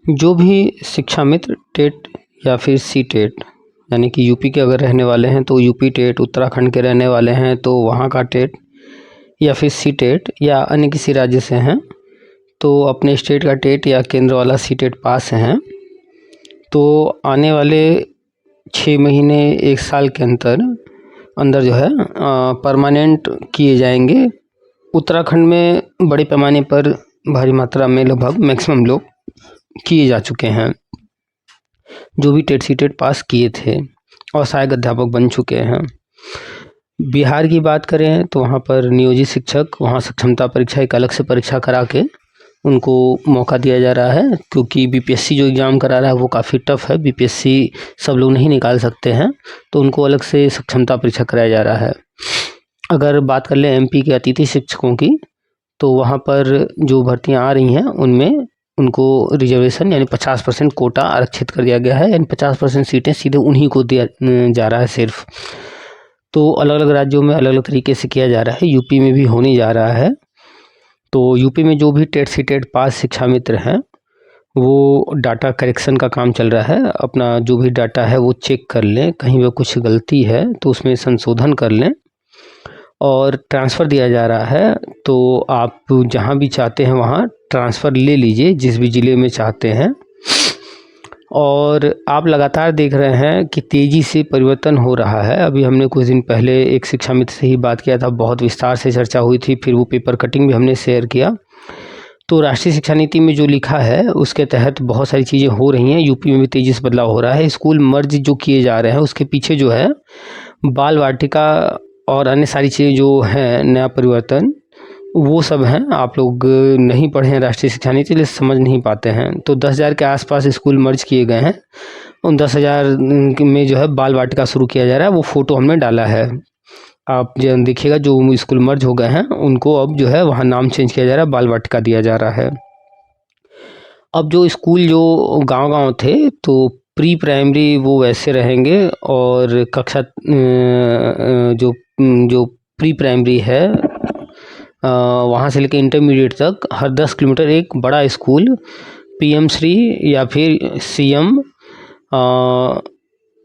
जो भी शिक्षा मित्र टेट या फिर सी टेट यानी कि यूपी के अगर रहने वाले हैं तो यूपी टेट, उत्तराखंड के रहने वाले हैं तो वहाँ का टेट या फिर सी टेट या अन्य किसी राज्य से हैं तो अपने स्टेट का टेट या केंद्र वाला सी टेट पास हैं तो आने वाले 6 महीने 1 साल के अंदर जो है परमानेंट किए जाएंगे। उत्तराखंड में बड़े पैमाने पर भारी मात्रा में लगभग मैक्सिमम लोग किए जा चुके हैं जो भी टेट सी टेट पास किए थे और सहायक अध्यापक बन चुके हैं। बिहार की बात करें तो वहाँ पर नियोजित शिक्षक वहाँ सक्षमता परीक्षा एक अलग से परीक्षा करा के उनको मौका दिया जा रहा है, क्योंकि बीपीएससी जो एग्ज़ाम करा रहा है वो काफ़ी टफ है। बीपीएससी सब लोग नहीं निकाल सकते हैं तो उनको अलग से सक्षमता परीक्षा कराया जा रहा है। अगर बात कर लें एमपी के अतिथि शिक्षकों की तो वहाँ पर जो भर्तियाँ आ रही हैं उनमें उनको रिजर्वेशन यानी 50% कोटा आरक्षित कर दिया गया है, यानी 50% सीटें सीधे उन्हीं को दिया जा रहा है सिर्फ। तो अलग अलग राज्यों में अलग अलग तरीके से किया जा रहा है, यूपी में भी होने जा रहा है। तो यूपी में जो भी टेट सी टेट पास शिक्षा मित्र हैं वो डाटा करेक्शन का काम चल रहा है। अपना जो भी डाटा है वो चेक कर लें, कहीं पर कुछ गलती है तो उसमें संशोधन कर लें और ट्रांसफ़र दिया जा रहा है। तो आप जहाँ भी चाहते हैं वहाँ ट्रांसफ़र ले लीजिए, जिस भी ज़िले में चाहते हैं। और आप लगातार देख रहे हैं कि तेज़ी से परिवर्तन हो रहा है। अभी हमने कुछ दिन पहले एक शिक्षा मित्र से ही बात किया था, बहुत विस्तार से चर्चा हुई थी, फिर वो पेपर कटिंग भी हमने शेयर किया। तो राष्ट्रीय शिक्षा नीति में जो लिखा है उसके तहत बहुत सारी चीज़ें हो रही हैं। यूपी में भी तेज़ी से बदलाव हो रहा है। स्कूल मर्ज जो किए जा रहे हैं उसके पीछे जो है बाल वाटिका और अन्य सारी चीज़ें जो हैं, नया परिवर्तन वो सब हैं। आप लोग नहीं पढ़े हैं राष्ट्रीय शिक्षा नीति इसलिए समझ नहीं पाते हैं। तो 10,000 के आसपास स्कूल मर्ज किए गए हैं। उन 10,000 में जो है बाल वाटिका शुरू किया जा रहा है, वो फ़ोटो हमने डाला है। आप जो देखिएगा जो स्कूल मर्ज हो गए हैं उनको अब जो है वहाँ नाम चेंज किया जा रहा है, बाल वाटिका दिया जा रहा है। अब जो स्कूल जो गांव-गांव थे तो प्री प्राइमरी वो वैसे रहेंगे और कक्षा जो प्री प्राइमरी है वहाँ से लेकर इंटरमीडिएट तक हर 10 किलोमीटर एक बड़ा स्कूल पीएम श्री या फिर सीएम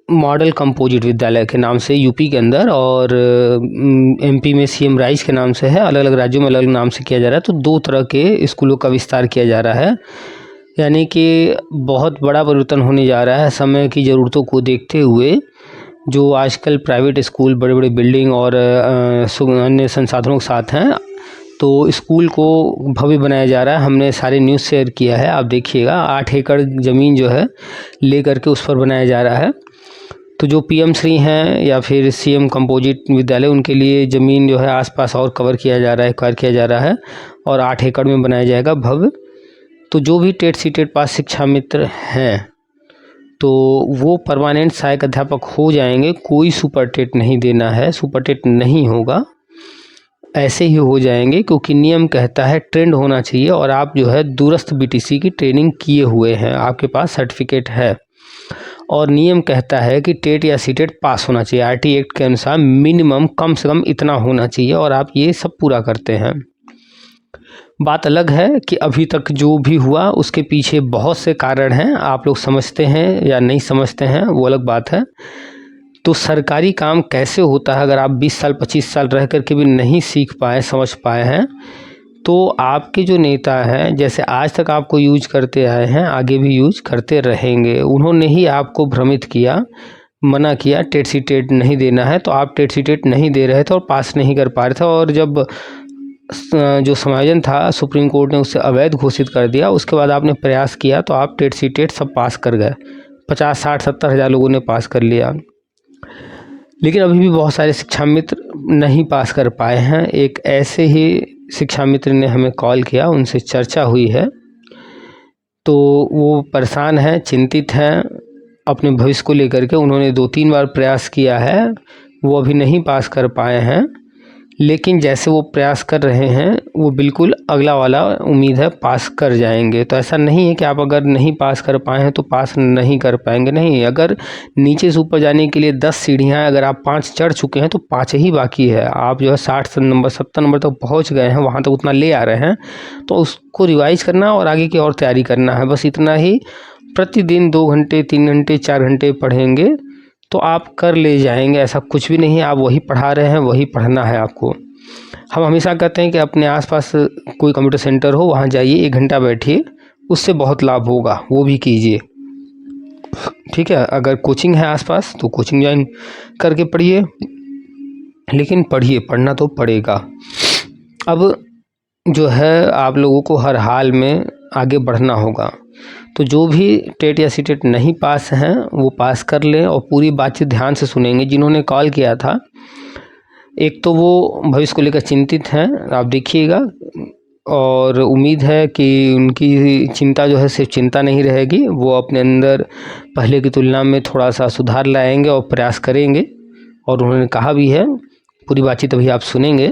मॉडल कंपोजिट विद्यालय के नाम से यूपी के अंदर और एमपी में सीएम राइज के नाम से है। अलग अलग राज्यों में अलग अलग नाम से किया जा रहा है। तो 2 तरह के स्कूलों का विस्तार किया जा रहा है, यानी कि बहुत बड़ा परिवर्तन होने जा रहा है। समय की ज़रूरतों को देखते हुए जो आजकल प्राइवेट स्कूल बड़े बड़े बिल्डिंग और अन्य संसाधनों के साथ हैं तो स्कूल को भव्य बनाया जा रहा है। हमने सारे न्यूज़ शेयर किया है, आप देखिएगा। 8 एकड़ ज़मीन जो है ले करके उस पर बनाया जा रहा है। तो जो पीएम श्री हैं या फिर सीएम कंपोजिट विद्यालय उनके लिए ज़मीन जो है आसपास और कवर किया जा रहा है, एक्वायर किया जा रहा है और 8 एकड़ में बनाया जाएगा भव्य। तो जो भी टेट सी टेट पास शिक्षा मित्र हैं तो वो परमानेंट सहायक अध्यापक हो जाएंगे। कोई सुपर टेट नहीं देना है, सुपर टेट नहीं होगा, ऐसे ही हो जाएंगे, क्योंकि नियम कहता है ट्रेंड होना चाहिए और आप जो है दूरस्थ बीटीसी की ट्रेनिंग किए हुए हैं, आपके पास सर्टिफिकेट है। और नियम कहता है कि टेट या सी टेट पास होना चाहिए। आरटी एक्ट के अनुसार मिनिमम कम से कम इतना होना चाहिए और आप ये सब पूरा करते हैं। बात अलग है कि अभी तक जो भी हुआ उसके पीछे बहुत से कारण हैं, आप लोग समझते हैं या नहीं समझते हैं वो अलग बात है। तो सरकारी काम कैसे होता है अगर आप 20 साल 25 साल रह कर के भी नहीं सीख पाए, समझ पाए हैं, तो आपके जो नेता हैं जैसे आज तक आपको यूज करते आए हैं आगे भी यूज करते रहेंगे। उन्होंने ही आपको भ्रमित किया, मना किया टेट सी टेट नहीं देना है, तो आप टेट सी टेट नहीं दे रहे थे और पास नहीं कर पा रहे थे। और जब जो समायोजन था सुप्रीम कोर्ट ने उसे अवैध घोषित कर दिया, उसके बाद आपने प्रयास किया तो आप टेट सी टेट सब पास कर गए। 50, 60, 70 हज़ार लोगों ने पास कर लिया। लेकिन अभी भी बहुत सारे शिक्षा मित्र नहीं पास कर पाए हैं। एक ऐसे ही शिक्षा मित्र ने हमें कॉल किया, उनसे चर्चा हुई है, तो वो परेशान हैं, चिंतित हैं अपने भविष्य को लेकर के। उन्होंने 2-3 बार प्रयास किया है, वो अभी नहीं पास कर पाए हैं। लेकिन जैसे वो प्रयास कर रहे हैं वो बिल्कुल अगला वाला उम्मीद है पास कर जाएंगे। तो ऐसा नहीं है कि आप अगर नहीं पास कर पाए हैं तो पास नहीं कर पाएंगे, नहीं। अगर नीचे से ऊपर जाने के लिए 10 सीढ़ियाँ, अगर आप 5 चढ़ चुके हैं तो 5 ही बाकी है। आप जो है 60 नंबर 70 नंबर तक पहुँच गए हैं, वहाँ तक उतना ले आ रहे हैं, तो उसको रिवाइज करना और आगे की और तैयारी करना है, बस इतना ही। प्रतिदिन 2 घंटे 3 घंटे 4 घंटे पढ़ेंगे तो आप कर ले जाएंगे। ऐसा कुछ भी नहीं है, आप वही पढ़ा रहे हैं, वही पढ़ना है आपको। हम हमेशा कहते हैं कि अपने आसपास कोई कंप्यूटर सेंटर हो, वहाँ जाइए, 1 घंटा बैठिए, उससे बहुत लाभ होगा, वो भी कीजिए, ठीक है। अगर कोचिंग है आसपास तो कोचिंग ज्वाइन करके पढ़िए, लेकिन पढ़िए, पढ़ना तो पड़ेगा। अब जो है आप लोगों को हर हाल में आगे बढ़ना होगा। तो जो भी टेट या सीटेट नहीं पास हैं वो पास कर लें और पूरी बातचीत ध्यान से सुनेंगे। जिन्होंने कॉल किया था, एक तो वो भविष्य को लेकर चिंतित हैं, आप देखिएगा, और उम्मीद है कि उनकी चिंता जो है सिर्फ चिंता नहीं रहेगी, वो अपने अंदर पहले की तुलना में थोड़ा सा सुधार लाएंगे और प्रयास करेंगे, और उन्होंने कहा भी है। पूरी बातचीत अभी आप सुनेंगे।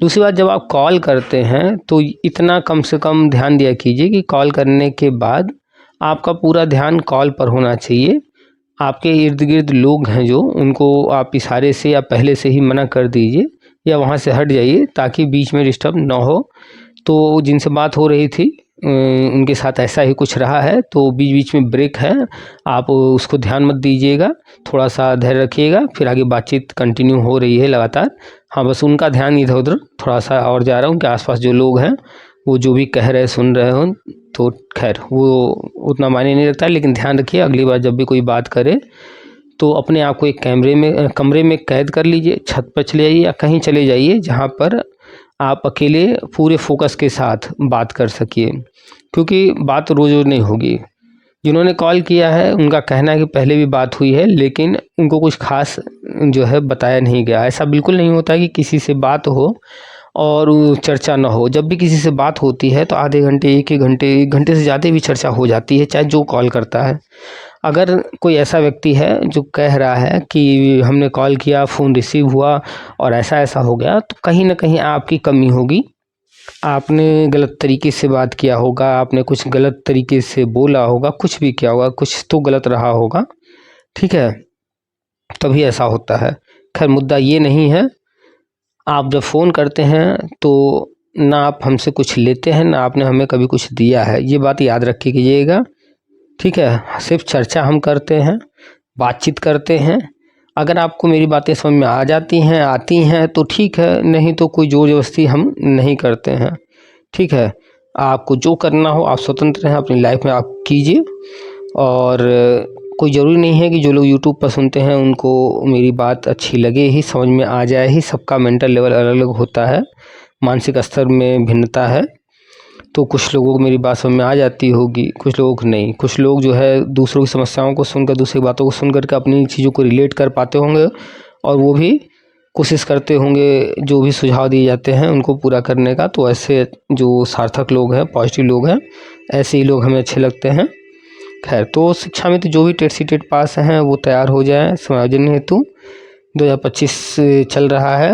दूसरी बात, जब आप कॉल करते हैं तो इतना कम से कम ध्यान दिया कीजिए कि कॉल करने के बाद आपका पूरा ध्यान कॉल पर होना चाहिए। आपके इर्द गिर्द लोग हैं जो, उनको आप इशारे से या पहले से ही मना कर दीजिए या वहाँ से हट जाइए, ताकि बीच में डिस्टर्ब ना हो। तो जिनसे बात हो रही थी उनके साथ ऐसा ही कुछ रहा है, तो बीच बीच में ब्रेक है, आप उसको ध्यान मत दीजिएगा, थोड़ा सा धैर्य रखिएगा, फिर आगे बातचीत कंटिन्यू हो रही है लगातार। हाँ, बस उनका ध्यान इधर उधर थोड़ा सा और जा रहा है, उनके आसपास जो लोग हैं वो जो भी कह रहे सुन रहे हो, तो खैर वो उतना मायने नहीं रखता है। लेकिन ध्यान रखिए, अगली बार जब भी कोई बात करे तो अपने आप को एक कमरे में कैद कर लीजिए, छत पर चले जाइए या कहीं चले जाइए जहाँ पर आप अकेले पूरे फोकस के साथ बात कर सकिए, क्योंकि बात रोज़ रोज़ नहीं होगी। जिन्होंने कॉल किया है उनका कहना है कि पहले भी बात हुई है, लेकिन उनको कुछ खास जो है बताया नहीं गया। ऐसा बिल्कुल नहीं होता कि किसी से बात हो और चर्चा ना हो। जब भी किसी से बात होती है तो आधे घंटे 1 घंटे से ज़्यादा भी चर्चा हो जाती है, चाहे जो कॉल करता है। अगर कोई ऐसा व्यक्ति है जो कह रहा है कि हमने कॉल किया, फ़ोन रिसीव हुआ और ऐसा ऐसा हो गया, तो कहीं ना कहीं आपकी कमी होगी। आपने गलत तरीके से बात किया होगा, आपने कुछ गलत तरीके से बोला होगा, कुछ भी किया होगा, कुछ तो गलत रहा होगा, ठीक है, तभी ऐसा होता है। खैर, मुद्दा ये नहीं है। आप जब फ़ोन करते हैं तो ना आप हमसे कुछ लेते हैं, ना आपने हमें कभी कुछ दिया है, ये बात याद रख के कीजिएगा, ठीक है। सिर्फ चर्चा हम करते हैं, बातचीत करते हैं। अगर आपको मेरी बातें समझ में आती हैं तो ठीक है, नहीं तो कोई ज़ोर ज़बरदस्ती हम नहीं करते हैं, ठीक है। आपको जो करना हो आप स्वतंत्र हैं, अपनी लाइफ में आप कीजिए। और कोई ज़रूरी नहीं है कि जो लोग यूट्यूब पर सुनते हैं उनको मेरी बात अच्छी लगे ही, समझ में आ जाए ही। सबका मेंटल लेवल अलग अलग होता है, मानसिक स्तर में भिन्नता है। तो कुछ लोगों को मेरी बात समझ में आ जाती होगी, कुछ लोगों को नहीं। कुछ लोग जो है दूसरों की समस्याओं को सुनकर, दूसरी बातों को सुन करके अपनी चीज़ों को रिलेट कर पाते होंगे, और वो भी कोशिश करते होंगे जो भी सुझाव दिए जाते हैं उनको पूरा करने का। तो ऐसे जो सार्थक लोग हैं, पॉजिटिव लोग हैं, ऐसे ही लोग हमें अच्छे लगते हैं। खैर, तो शिक्षा में तो जो भी टेट सीटेट पास हैं वो तैयार हो जाएँ समायोजन हेतु। 2025 चल रहा है,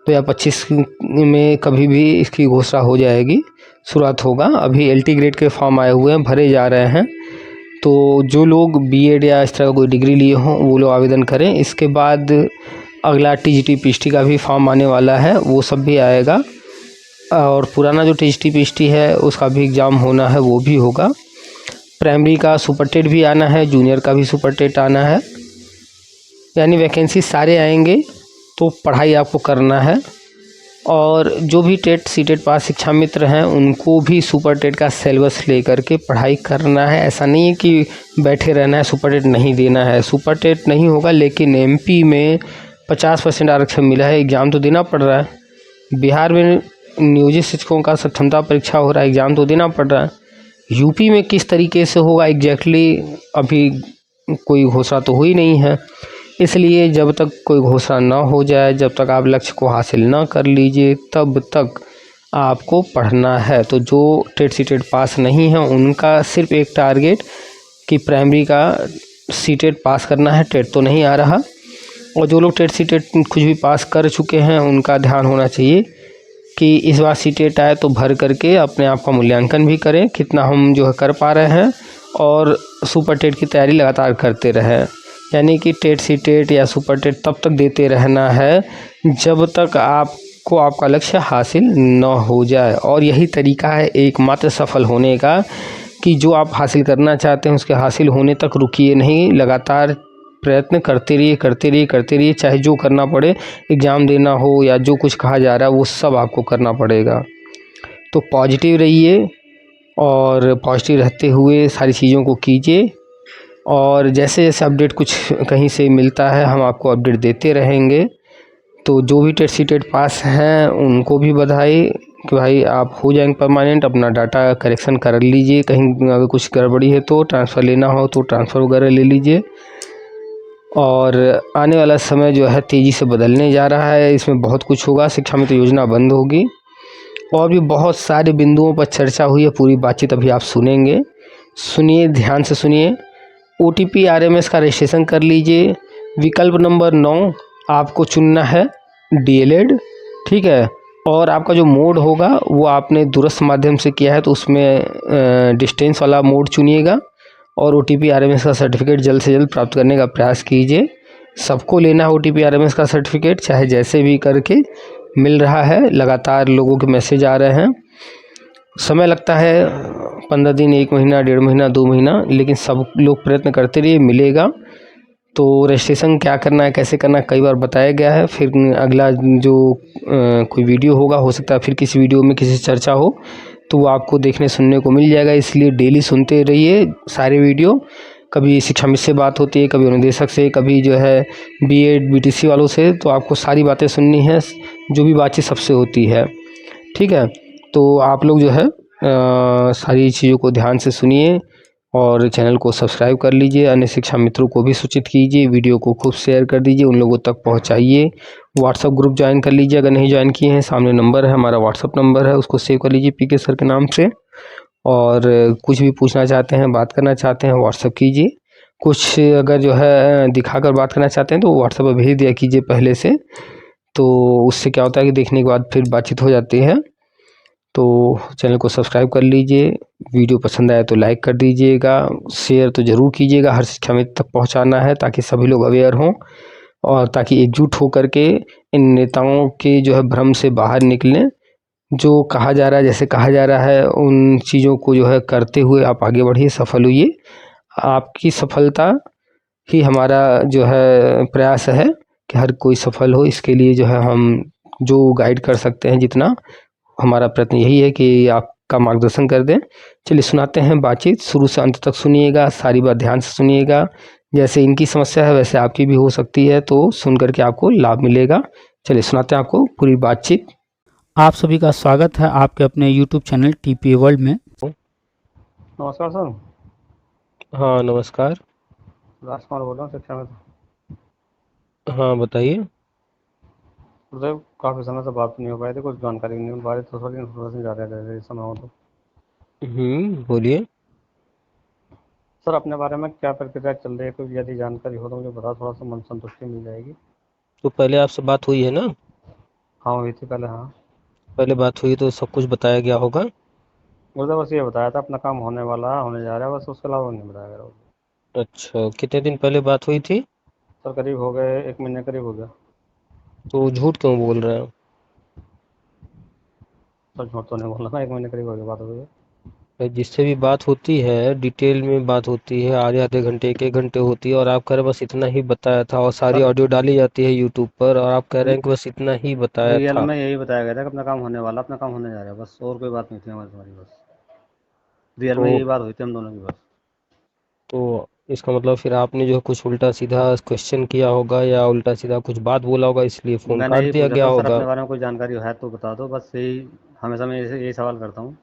2025 में कभी भी इसकी घोषणा हो जाएगी, शुरुआत होगा। अभी LT ग्रेड के फॉर्म आए हुए हैं, भरे जा रहे हैं। तो जो लोग BEd या इस तरह का कोई डिग्री लिए हों वो लोग आवेदन करें। इसके बाद अगला TGT PGT का भी फॉर्म आने वाला है, वो सब भी आएगा। और पुराना जो TGT PGT है उसका भी एग्ज़ाम होना है, वो भी होगा। प्राइमरी का सुपर टेट भी आना है, जूनियर का भी सुपर टेट आना है, यानी वैकेंसी सारे आएंगे। तो पढ़ाई आपको करना है। और जो भी टेट सीटेट पास शिक्षा मित्र हैं उनको भी सुपर टेट का सिलेबस लेकर के पढ़ाई करना है। ऐसा नहीं है कि बैठे रहना है, सुपर टेट नहीं देना है। सुपर टेट नहीं होगा, लेकिन MP में 50% आरक्षण मिला है, एग्ज़ाम तो देना पड़ रहा है। बिहार में नियोजित शिक्षकों का सक्षमता परीक्षा हो रहा है, एग्ज़ाम तो देना पड़ रहा है। यूपी में किस तरीके से होगा एग्जैक्टली अभी कोई घोषणा तो हुई नहीं है, इसलिए जब तक कोई घोषणा ना हो जाए, जब तक आप लक्ष्य को हासिल ना कर लीजिए, तब तक आपको पढ़ना है। तो जो टेट सीटेट पास नहीं है उनका सिर्फ एक टारगेट कि प्राइमरी का सीटेट पास करना है, टेट तो नहीं आ रहा। और जो लोग टेट सी टेट कुछ भी पास कर चुके हैं उनका ध्यान होना चाहिए कि इस बार सी टेट आए तो भर करके अपने आप का मूल्यांकन भी करें, कितना हम जो है कर पा रहे हैं, और सुपर टेट की तैयारी लगातार करते रहें। यानी कि टेट सी टेट या सुपर टेट तब तक देते रहना है जब तक आपको आपका लक्ष्य हासिल न हो जाए। और यही तरीका है एकमात्र सफल होने का कि जो आप हासिल करना चाहते हैं उसके हासिल होने तक रुकिए नहीं, लगातार प्रयत्न करते रहिए करते रहिए करते रहिए, चाहे जो करना पड़े, एग्ज़ाम देना हो या जो कुछ कहा जा रहा है वो सब आपको करना पड़ेगा। तो पॉजिटिव रहिए और पॉजिटिव रहते हुए सारी चीज़ों को कीजिए, और जैसे जैसे अपडेट कुछ कहीं से मिलता है हम आपको अपडेट देते रहेंगे। तो जो भी टेट सी टेट पास हैं उनको भी बधाई कि भाई आप हो जाएंगे परमानेंट। अपना डाटा करेक्शन कर लीजिए, कहीं अगर कुछ गड़बड़ी है तो ट्रांसफ़र लेना हो तो ट्रांसफ़र वगैरह ले लीजिए। और आने वाला समय जो है तेज़ी से बदलने जा रहा है, इसमें बहुत कुछ होगा, शिक्षा मित्र योजना बंद होगी और भी बहुत सारे बिंदुओं पर चर्चा हुई है। पूरी बातचीत अभी आप सुनेंगे, सुनिए, ध्यान से सुनिए। OTP RMS का रजिस्ट्रेशन कर लीजिए। विकल्प नंबर 9 आपको चुनना है DLED, ठीक है। और आपका जो मोड होगा वो आपने दूरस्थ माध्यम से किया है तो उसमें डिस्टेंस वाला मोड चुनिएगा, और OTP RMS का सर्टिफिकेट जल्द से जल्द प्राप्त करने का प्रयास कीजिए। सबको लेना है OTP RMS का सर्टिफिकेट, चाहे जैसे भी करके मिल रहा है, लगातार लोगों के मैसेज आ रहे हैं। समय लगता है 15 दिन, 1 महीना, 1.5 महीना, 2 महीना, लेकिन सब लोग प्रयत्न करते रहिए, मिलेगा। तो रजिस्ट्रेशन क्या करना है, कैसे करना है, कई बार बताया गया है। फिर अगला जो कोई वीडियो होगा, हो सकता है फिर किसी वीडियो में किसी से चर्चा हो तो वो आपको देखने सुनने को मिल जाएगा। इसलिए डेली सुनते रहिए सारे वीडियो। कभी शिक्षा मित्र से बात होती है, कभी अनुदेशक से, कभी जो है BEd BTC वालों से, तो आपको सारी बातें सुननी है, जो भी बातचीत सबसे होती है, ठीक है। तो आप लोग जो है सारी चीज़ों को ध्यान से सुनिए और चैनल को सब्सक्राइब कर लीजिए। अन्य शिक्षा मित्रों को भी सूचित कीजिए, वीडियो को खूब शेयर कर दीजिए, उन लोगों तक पहुंचाइए। व्हाट्सअप ग्रुप ज्वाइन कर लीजिए अगर नहीं ज्वाइन किए हैं, सामने नंबर है, हमारा व्हाट्सअप नंबर है, उसको सेव कर लीजिए PK सर के नाम से। और कुछ भी पूछना चाहते हैं, बात करना चाहते हैं, व्हाट्सअप कीजिए। कुछ अगर जो है दिखाकर बात करना चाहते हैं तो व्हाट्सअप पर भेज दिया कीजिए पहले से, तो उससे क्या होता है कि देखने के बाद फिर बातचीत हो जाती है। तो चैनल को सब्सक्राइब कर लीजिए, वीडियो पसंद आए तो लाइक कर दीजिएगा, शेयर तो ज़रूर कीजिएगा, हर शिक्षा मित्र तक पहुंचाना है ताकि सभी लोग अवेयर हों, और ताकि एकजुट होकर के इन नेताओं के जो है भ्रम से बाहर निकलें। जो कहा जा रहा है, जैसे कहा जा रहा है, उन चीज़ों को जो है करते हुए आप आगे बढ़िए, सफल होइए। आपकी सफलता ही हमारा जो है प्रयास है कि हर कोई सफल हो। इसके लिए जो है हम जो गाइड कर सकते हैं, जितना हमारा प्रयत्न यही है कि आपका मार्गदर्शन कर दें। चलिए सुनाते हैं बातचीत, शुरू से अंत तक सुनिएगा, सारी बात ध्यान से सुनिएगा। जैसे इनकी समस्या है वैसे आपकी भी हो सकती है, तो सुन करके आपको लाभ मिलेगा। चलिए सुनाते हैं आपको पूरी बातचीत। आप सभी का स्वागत है आपके अपने YouTube चैनल TPA वर्ल्ड में। नमस्कार सर। हाँ नमस्कार। राजकुमार बोल रहा हूँ शिक्षा में। हाँ बताइए। सर काफ़ी समय से बात नहीं हो पाई थी, कुछ जानकारी नहीं मिल पा रही, तो थोड़ी इन्फॉर्मेशन ज़्यादा दे रही समय हो तो। बोलिए। सर अपने बारे में क्या प्रक्रिया चल रही है, कोई यदि जानकारी हो तो मुझे बता, थोड़ा सा मन संतुष्टि मिल जाएगी। तो पहले आपसे बात हुई है ना? हाँ हुई थी पहले, हाँ। पहले बात हुई तो सब कुछ बताया गया होगा। मुझे बस ये बताया था अपना काम होने वाला है, होने जा रहा है, बस उसके अलावा नहीं बताया गया। अच्छा, कितने दिन पहले बात हुई थी? सर करीब हो गए, 1 महीने करीब हो गया। तो झूठ क्यों बोल रहे हैं? सर झूठ तो नहीं बोल रहा, 1 महीने करीब हो गया बात हुई है। भाई जिससे भी बात होती है डिटेल में बात होती है, आधे आधे घंटे 1 1 घंटे होती है, और आप कह रहे हैं बस इतना ही बताया था, और सारी सर ऑडियो डाली जाती है यूट्यूब पर, और आप कह रहे हैं कि बस इतना ही बताया रियल था। में यही बताया गया था कि अपना काम होने वाला, अपना काम होने जा रहा है, बस और कोई बात नहीं थी हमारी तुम्हारी, बस रियल तो में यही बात हुई थी हम दोनों की, बस। तो इसका मतलब फिर आपने जो है कुछ उल्टा सीधा क्वेश्चन किया होगा या उल्टा सीधा कुछ बात बोला होगा, इसलिए फ़ोन मैंने काट यही दिया पूछा गया था सर, होगा। अपने बारे में कोई जानकारी है तो बता दो, बस यही। हमेशा मैं यही सवाल करता हूँ,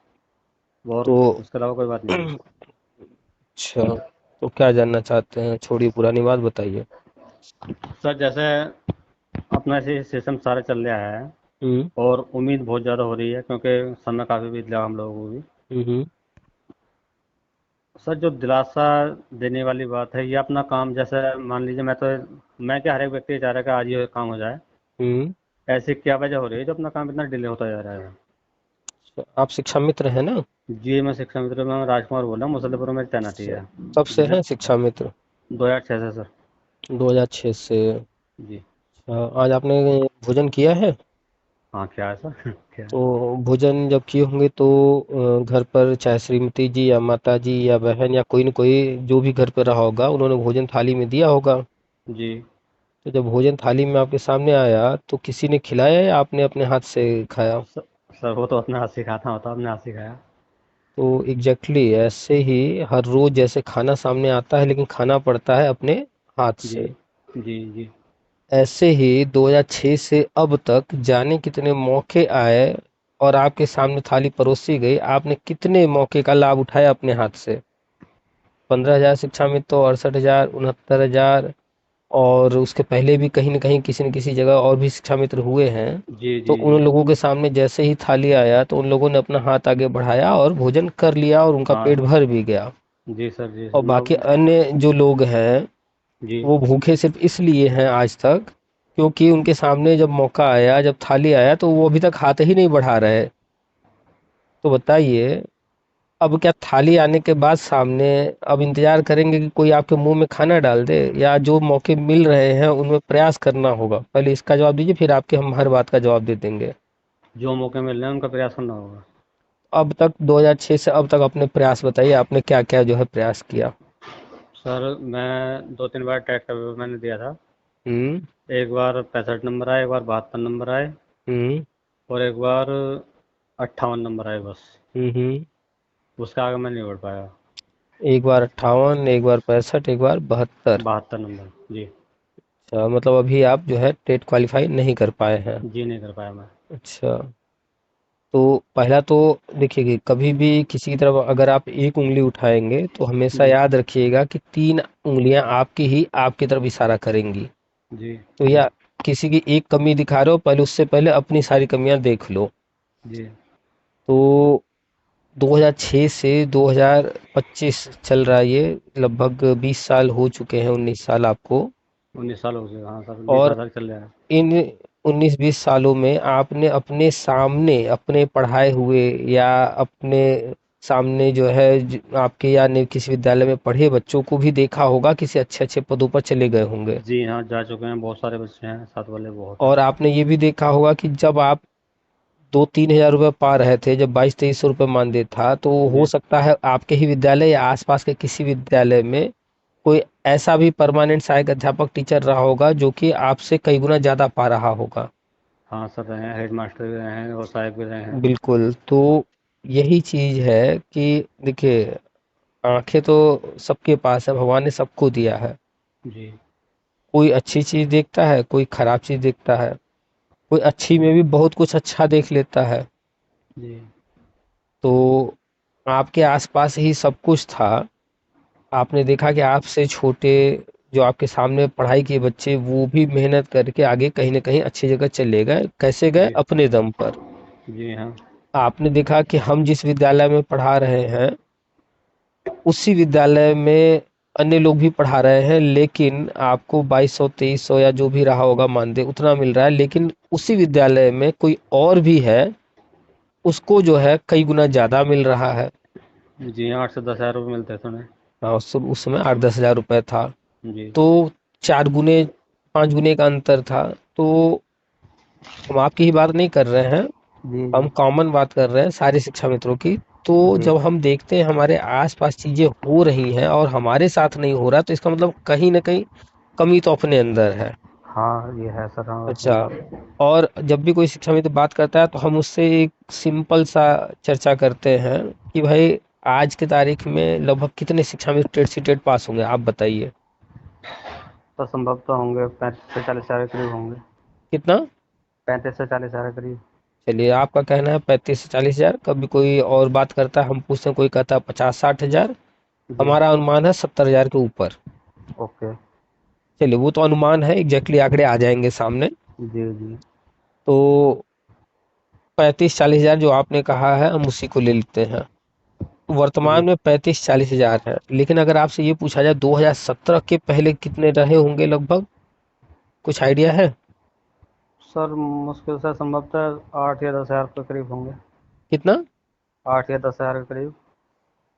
और तो उसके अलावा कोई बात नहीं है। अच्छा, तो क्या जानना चाहते हैं? छोड़िए पुरानी बात, बताइए। सर जैसे अपना ऐसे सिस्टम सारे चल रहा है, हम्म। और उम्मीद बहुत ज़्यादा हो रही है क्योंकि समय काफ़ी बीत गया हम लोगों को भी। हम्म। सर जो दिलासा देने वाली बात है, ये अपना काम जैसे मान लीजिए, मैं क्या, हर एक व्यक्ति चाह रहा है कि आज ये काम हो जाए। हम्म। ऐसी क्या वजह हो रही है जो अपना काम इतना डिले होता जा रहा है? आप शिक्षा मित्र हैं ना? जी, मैं शिक्षा मित्र, मैं राजकुमार बोल रहा हूँ, मुसल्लपुर में तैनाती अच्छा, है। कब से मैं हैं शिक्षा मित्र? 2006 से सर। 2006 से। जी। आज आपने भोजन किया है? हाँ, क्या है सर? क्या है? तो भोजन जब किए होंगे तो घर पर चाहे श्रीमती जी या माता जी या बहन या कोई न कोई जो भी घर पर रहा होगा, उन्होंने भोजन थाली में दिया होगा। जी। तो जब भोजन थाली में आपके सामने आया तो किसी ने खिलाया या आपने अपने हाथ से खाया? सर, सर वो तो अपने हाथ से खाता होता, अपने हाथ से खाया। तो एग्जैक्टली ऐसे ही हर रोज जैसे खाना सामने आता है लेकिन खाना पड़ता है अपने हाथ जी। से। जी। जी। ऐसे ही 2006 से अब तक जाने कितने मौके आए और आपके सामने थाली परोसी गई, आपने कितने मौके का लाभ उठाया अपने हाथ से? 15,000 शिक्षा में तो 68,000, 69,000, और उसके पहले भी कहीं न किसी जगह और भी शिक्षा मित्र हुए हैं। जी। तो जी। उन जी। लोगों के सामने जैसे ही थाली आया तो उन लोगों ने अपना हाथ आगे बढ़ाया और भोजन कर लिया और उनका पेट हाँ। भर भी गया। जी सर, जी सर, और मैं। बाकी अन्य जो लोग हैं जी। वो भूखे सिर्फ इसलिए हैं आज तक क्योंकि उनके सामने जब मौका आया, जब थाली आया तो वो अभी तक हाथ ही नहीं बढ़ा रहे। तो बताइए, अब क्या थाली आने के बाद सामने अब इंतजार करेंगे कि कोई आपके मुंह में खाना डाल दे, या जो मौके मिल रहे हैं उनमें प्रयास करना होगा? पहले इसका जवाब दीजिए, फिर आपके हम हर बात का जवाब दे देंगे। जो मौके मिल रहे हैं उनका प्रयास करना होगा। अब तक 2006 से अब तक अपने प्रयास बताइए, आपने क्या क्या जो है प्रयास किया? सर मैं 2-3 बार ट्रैक का पेपर मैंने दिया था। हम्म। एक बार 65 नंबर आए, एक बार 72 नंबर आए, हम्म। और एक बार 58 नंबर आए बस। हम्म। उसके आगे मैं नहीं बढ़ पाया। एक बार 58, एक बार 65, एक बार 72। 72 नंबर। जी। अच्छा, मतलब अभी आप जो है टेट क्वालिफाई नहीं कर पाए हैं। जी, नहीं कर पाया मैं। अच्छा, तो पहला तो देखिए कि कभी भी किसी की तरफ अगर आप एक उंगली उठाएंगे तो हमेशा जी। याद रखिएगा कि तीन उंगलियां आपकी ही आपकी तरफ इशारा करेंगी। जी। तो जी। या किसी की एक कमी दिखा रहे हो, पहले उससे पहले अपनी सारी कमियां देख लो। जी। तो 2006 से 2025 चल रहा है, ये लगभग 20 साल हो चुके हैं, 19 साल आपको। 19 साल हो गए, हाँ सर, और 20 साल चल रहा है। इन 19-20 सालों में आपने अपने सामने अपने पढ़ाए हुए या अपने सामने जो है आपके या किसी विद्यालय में पढ़े बच्चों को भी देखा होगा, किसी अच्छे अच्छे पदों पर चले गए होंगे। जी हाँ, जा चुके हैं, बहुत सारे बच्चे हैं, साथ वाले बहुत हैं। और आपने ये भी देखा होगा कि जब आप 2-3 हजार रुपये पा रहे थे, जब 2200-2300 रुपये मानदेय था, तो हो जी। सकता है आपके ही विद्यालय या आसपास के किसी विद्यालय में कोई ऐसा भी परमानेंट सहायक अध्यापक टीचर रहा होगा जो कि आपसे कई गुना ज्यादा पा रहा होगा। हाँ सर, रहे हैं, हेड मास्टर भी रहे हैं और सहायक भी रहे हैं। बिल्कुल। तो यही चीज है कि देखिए, आंखें तो सबके पास है, भगवान ने सबको दिया है। जी। कोई अच्छी चीज देखता है, कोई खराब चीज देखता है, कोई अच्छी में भी बहुत कुछ अच्छा देख लेता है। जी। तो आपके आसपास ही सब कुछ था। आपने देखा कि आपसे छोटे जो आपके सामने पढ़ाई किए बच्चे, वो भी मेहनत करके आगे कहीं ना कहीं अच्छी जगह चले गए। कैसे गए? जी। अपने दम पर। जी हाँ। आपने देखा कि हम जिस विद्यालय में पढ़ा रहे हैं उसी विद्यालय में अन्य लोग भी पढ़ा रहे हैं, लेकिन आपको 2200-2300 या जो भी रहा होगा मानदेय उतना मिल रहा है, लेकिन उसी विद्यालय में कोई और भी है, उसको जो है कई गुना ज्यादा मिल रहा है। जी हाँ, 8 से 10 हज़ार रुपये मिलते हैं सुने। हाँ, उस समय 8-10 हजार रुपए था। जी। तो 4 गुने 5 गुने का अंतर था। तो हम आपकी ही बात नहीं कर रहे हैं, जी। हम जी। कॉमन बात कर रहे हैं सारे शिक्षा मित्रों की। तो जी। जब हम देखते हैं हमारे आसपास चीजें हो रही हैं और हमारे साथ नहीं हो रहा, तो इसका मतलब कहीं ना कहीं कमी तो अपने अंदर है। हाँ, ये है सर, हाँ अच्छा, वैसे। और जब भी कोई शिक्षा मित्र बात करता है तो हम उससे एक सिंपल सा चर्चा करते हैं कि भाई आज की तारीख में लगभग कितने शिक्षा मित्र टेट सी टेट पास होंगे, आप बताइए। तो संभव तो होंगे 35 से 40 हज़ार के करीब होंगे। कितना? 35 से 40 हज़ार के करीब। चलिए, आपका कहना है 35 से 40 हजार। कभी कोई और बात करता है, हम पूछते हैं, कोई कहता है 50-60 हजार। जी। हमारा अनुमान है 70 हजार के ऊपर। ओके। चलिए, वो तो अनुमान है, एग्जैक्टली आंकड़े आ जाएंगे सामने। जी। जी। तो 35-40 हजार जो आपने कहा है हम उसी को ले लेते हैं। वर्तमान जी में 35-40 हजार है, लेकिन अगर आपसे ये पूछा जाए 2017 के पहले कितने रहे होंगे लगभग, कुछ आइडिया है? सर, मुश्किल से संभवतः 8 या 10 हज़ार के करीब होंगे। कितना? 8 या 10 हज़ार के करीब।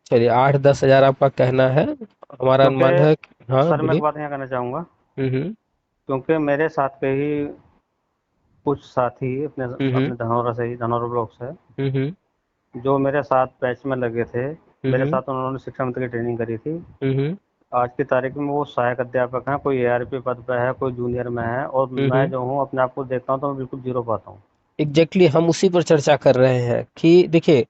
चलिए 8-10 हजार आपका कहना है, हमारा अनुमान है क्योंकि हाँ सर, मैं एक बोलिए। बात यहाँ कहना चाहूँगा, हम्म। क्योंकि मेरे साथ के ही कुछ साथी अपने हम्म। अपने धनौरा से ही, धनौरा ब्लॉक से, हम्म। जो मेरे साथ बैच में लगे थे, मेरे हम्म। साथ उन्होंने शिक्षा मंत्री की ट्रेनिंग करी थी। हम्म। आज की तारीख में वो सहायक अध्यापक हैं, कोई एआरपी पद पे है, कोई जूनियर में है, और मैं हम्म। जो हूँ अपने आप को देखता हूँ तो मैं बिल्कुल जीरो पाता हूँ। एग्जैक्टली हम उसी पर चर्चा कर रहे हैं कि देखिए,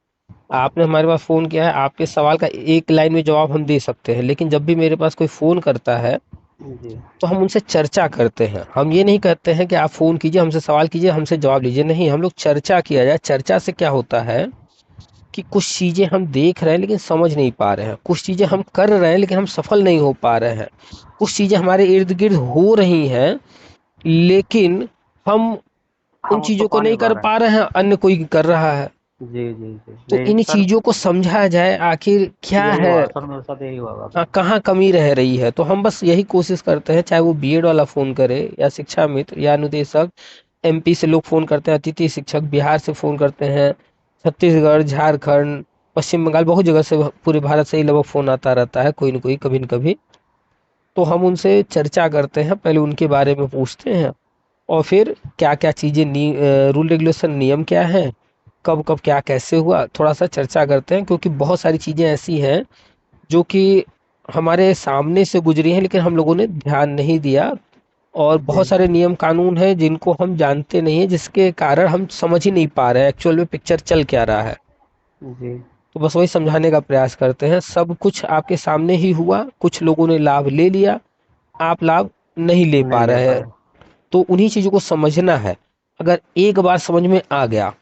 आपने हमारे पास फोन किया है, आपके सवाल का एक लाइन में जवाब हम दे सकते हैं, लेकिन जब भी मेरे पास कोई फोन करता है जी तो हम उनसे चर्चा करते हैं। हम ये नहीं कहते हैं कि आप फोन कीजिए, हमसे सवाल कीजिए, हमसे जवाब लीजिए, नहीं, हम लोग चर्चा किया जाए। चर्चा से क्या होता है कि कुछ चीजें हम देख रहे हैं लेकिन समझ नहीं पा रहे हैं, कुछ चीजें हम कर रहे हैं लेकिन हम सफल नहीं हो पा रहे हैं, कुछ चीजें हमारे इर्द गिर्द हो रही हैं लेकिन हम उन हम उसको चीजों को पा नहीं नहीं पा कर रहे पा रहे हैं, अन्य कोई कर रहा है। हैं। जी जी जी, तो यही इन सर, चीजों को समझा जाए आखिर क्या यही है, हुआ सर, मेरे साथ यही हुआ हाँ, वाकई। कहाँ कमी रह रही है। तो हम बस यही कोशिश करते हैं, चाहे वो बीएड वाला फोन करे या शिक्षा मित्र या अनुदेशक, एमपी से लोग फोन करते हैं, अतिथि शिक्षक बिहार से फोन करते हैं, छत्तीसगढ़, झारखंड, पश्चिम बंगाल, बहुत जगह से, पूरे भारत से ही लगभग फोन आता रहता है, कोई न कोई, कभी न कभी। तो हम उनसे चर्चा करते हैं, पहले उनके बारे में पूछते हैं, और फिर क्या क्या चीजें, रूल रेगुलेशन, नियम क्या है, कब कब क्या कैसे हुआ, थोड़ा सा चर्चा करते हैं, क्योंकि बहुत सारी चीजें ऐसी हैं जो कि हमारे सामने से गुजरी हैं लेकिन हम लोगों ने ध्यान नहीं दिया, और जी बहुत सारे नियम कानून हैं जिनको हम जानते नहीं है, जिसके कारण हम समझ ही नहीं पा रहे हैं एक्चुअल में पिक्चर चल क्या रहा है। जी, तो बस वही समझाने का प्रयास करते हैं। सब कुछ आपके सामने ही हुआ, कुछ लोगों ने लाभ ले लिया, आप लाभ नहीं ले नहीं पा ले रहे हैं। पाए। तो उन्हीं चीजों को समझना है। अगर एक बार समझ में आ गया,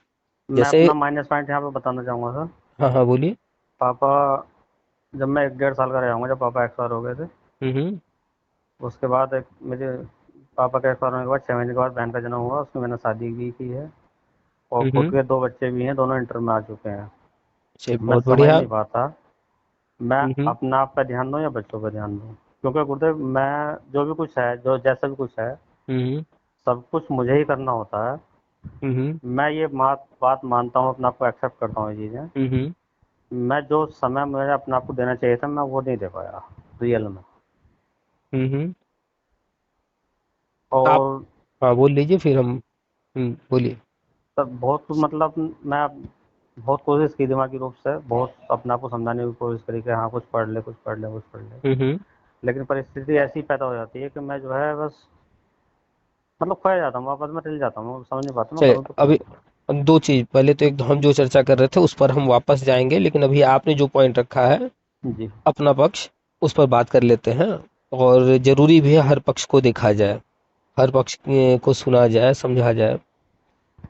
मैं जैसे, अपना माइनस पॉइंट यहाँ पे बताना चाहूँगा सर। हाँ हाँ बोलिए। पापा, जब मैं 1 डेढ़ साल का रहा हूँगा, जब पापा एक्सपायर हो गए थे, हम्म। उसके बाद एक मेरे पापा के एक्सपायर होने के बाद 6 महीने के बाद बहन का जन्म हुआ, उसमें मैंने शादी भी की है, और खुद हम्म। के 2 बच्चे भी हैं, दोनों इंटर में आ चुके हैं। चलिए मैं बहुत समझ बढ़िया। नहीं पाता, मैं हम्म। अपने आप पे ध्यान दूँ या बच्चों पे ध्यान दूँ, क्योंकि गुरुदेव, मैं जो भी कुछ है, जो जैसा भी कुछ है, हम्म। सब कुछ मुझे ही करना होता है। हम्म। मैं ये बात मानता हूँ, अपने आप को एक्सेप्ट करता हूँ ये चीज़ें। हम्म। मैं जो समय मेरे अपने आप को देना चाहिए था, मैं वो नहीं दे पाया रियल में। हम्म। आप, और हाँ बोल लीजिए फिर हम, बोलिए। तब बहुत मतलब, मैं बहुत कोशिश की दिमागी रूप से, बहुत अपने आप को समझाने की कोशिश करी कि हाँ, कुछ पढ़ ले, कुछ पढ़ ले, कुछ पढ़ ले। हम्म। लेकिन परिस्थिति ऐसी पैदा हो जाती है कि मैं जो है बस, मतलब खोया जाता हूँ, वापस मैं चल जाता हूँ, समझ नहीं पाता मैं चलिए करूँ तो अभी करूँ क्या। हम दो चीज, पहले तो एक तो हम जो चर्चा कर रहे थे उस पर हम वापस जाएंगे, लेकिन अभी आपने जो पॉइंट रखा है, जी अपना पक्ष, उस पर बात कर लेते हैं। और जरूरी भी है हर पक्ष को देखा जाए, हर पक्ष को सुना जाए, समझा जाए।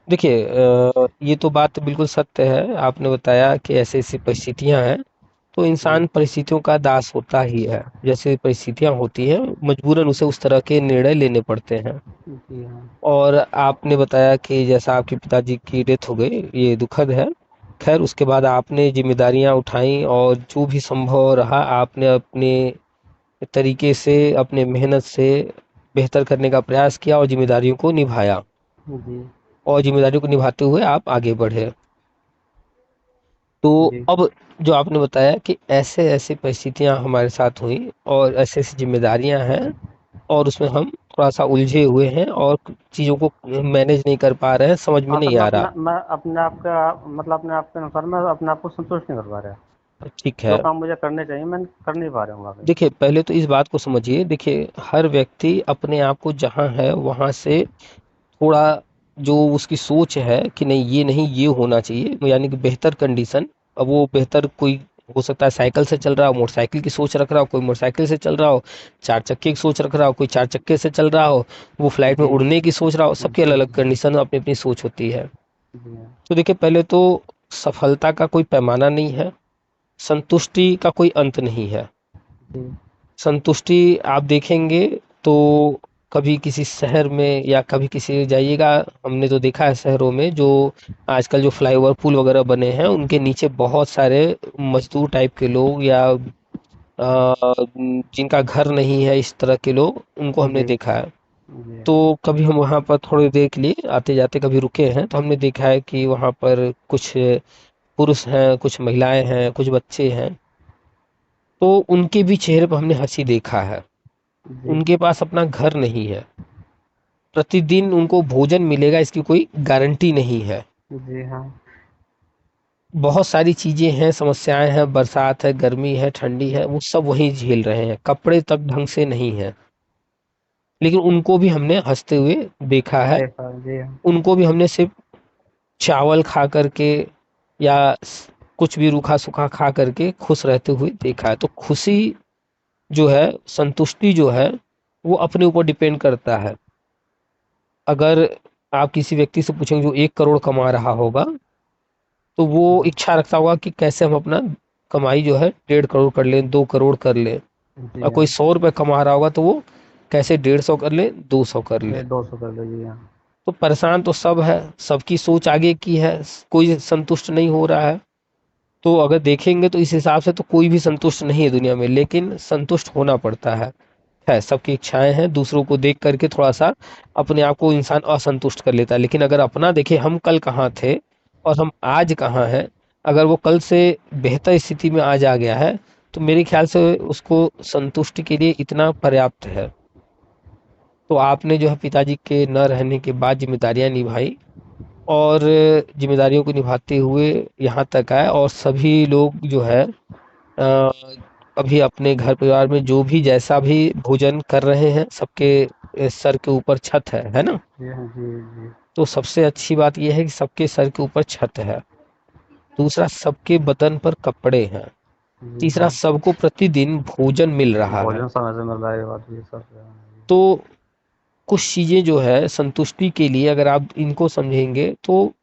देखिए, ये तो बात बिल्कुल सत्य है, आपने बताया कि ऐसी ऐसी परिस्थितियां हैं, तो जी इंसान परिस्थितियों का दास होता ही है। जैसे परिस्थितियां होती हैं, मजबूरन उसे उस तरह के निर्णय लेने पड़ते हैं। जी हाँ और आपने बताया कि जैसा आपके पिताजी की डेथ हो गई, ये दुखद है। खैर, उसके बाद आपने जिम्मेदारियां उठाई और जो भी संभव रहा आपने अपने तरीके से, अपने मेहनत से बेहतर करने का प्रयास किया और जिम्मेदारियों को निभाया, जी और जिम्मेदारियों को निभाते हुए आप आगे बढ़े। तो जी अब जो आपने बताया कि ऐसे ऐसी परिस्थितियां हमारे साथ हुई और ऐसी ऐसी जिम्मेदारियां हैं, और उसमें हम थोड़ा सा उलझे हुए हैं और चीज़ों को मैनेज नहीं कर पा रहे हैं, समझ में हाँ सर, नहीं आ रहा। मैं अपने आप का, मतलब अपने आप के अनुसार मैं अपने आप को संतुष्ट नहीं कर पा रहा। ठीक जो है। काम मुझे करने चाहिए, मैं कर नहीं पा रहा हूँ वाकई। देखिए, पहले तो इस बात को समझिए, देखिए हर व्यक्ति अपने आप को जहाँ है वहाँ से थोड़ा, जो उसकी सोच है कि नहीं ये नहीं ये होना चाहिए, यानी कि बेहतर कंडीशन। अब वो बेहतर कोई हो सकता है साइकिल से चल रहा हो, मोटरसाइकिल की सोच रख रहा हो, कोई मोटरसाइकिल से चल रहा हो, चार चक्के की सोच रख रहा हो, कोई चार चक्के से चल रहा हो, वो फ्लाइट में जी उड़ने की सोच रहा हो, सबकी अलग जी अलग कंडीशन, अपनी अपनी सोच होती है। जी हाँ तो देखिए, पहले तो सफलता का कोई पैमाना नहीं है, संतुष्टि का कोई अंत नहीं है। जी संतुष्टि आप देखेंगे तो कभी किसी शहर में या कभी किसी जाइएगा, हमने तो देखा है शहरों में जो आजकल जो फ्लाईओवर पुल वगैरह बने हैं उनके नीचे बहुत सारे मजदूर टाइप के लोग या जिनका घर नहीं है इस तरह के लोग, उनको हमने जी देखा है। जी तो कभी हम वहाँ पर थोड़ी देर के लिए आते जाते कभी रुके हैं तो हमने देखा है कि वहाँ पर कुछ पुरुष हैं, कुछ महिलाएं हैं, कुछ बच्चे हैं। तो उनके भी चेहरे पर हमने हंसी देखा है। जी उनके पास अपना घर नहीं है, प्रतिदिन उनको भोजन मिलेगा इसकी कोई गारंटी नहीं है। जी हाँ बहुत सारी चीजें हैं, समस्याएं हैं, बरसात है, गर्मी है, ठंडी है, वो सब वही झेल रहे हैं, कपड़े तक ढंग से नहीं है। लेकिन उनको भी हमने हंसते हुए देखा है। देखा जी हाँ उनको भी हमने सिर्फ चावल खा करके या कुछ भी रूखा सूखा खा करके खुश रहते हुए देखा है। तो खुशी जो है, संतुष्टि जो है, वो अपने ऊपर डिपेंड करता है। अगर आप किसी व्यक्ति से पूछेंगे जो 1 करोड़ कमा रहा होगा, तो वो इच्छा रखता होगा कि कैसे हम अपना कमाई जो है 1.5 करोड़ कर लें, 2 करोड़ कर लें। जी और कोई हाँ 100 रुपये कमा रहा होगा तो वो कैसे 150 कर ले, 200 कर ले। 200 कर लो जी हाँ तो परेशान तो सब है, सबकी सोच आगे की है, कोई संतुष्ट नहीं हो रहा है। तो अगर देखेंगे तो इस हिसाब से तो कोई भी संतुष्ट नहीं है दुनिया में, लेकिन संतुष्ट होना पड़ता है। सबकी इच्छाएं हैं, दूसरों को देख करके थोड़ा सा अपने आप को इंसान असंतुष्ट कर लेता है। लेकिन अगर अपना देखे हम कल कहाँ थे और हम आज कहाँ हैं, अगर वो कल से बेहतर स्थिति में आज आ गया है, तो मेरे ख्याल से उसको संतुष्टि के लिए इतना पर्याप्त है। तो आपने जो है पिताजी के न रहने के बाद जिम्मेदारियां निभाई और जिम्मेदारियों को निभाते हुए यहाँ तक आए, और सभी लोग जो है अभी अपने घर परिवार में जो भी जैसा भी भोजन कर रहे हैं, सबके सर के ऊपर छत है ना। जी हाँ जी जी तो सबसे अच्छी बात यह है कि सबके सर के ऊपर छत है। दूसरा, सबके बदन पर कपड़े हैं। जी तीसरा, हाँ सबको प्रतिदिन भोजन मिल रहा है। भोजन समय से मिल रहा है, ये बात भी सब है। तो कुछ चीजें जो है संतुष्टि के लिए अगर आप इनको समझेंगे तो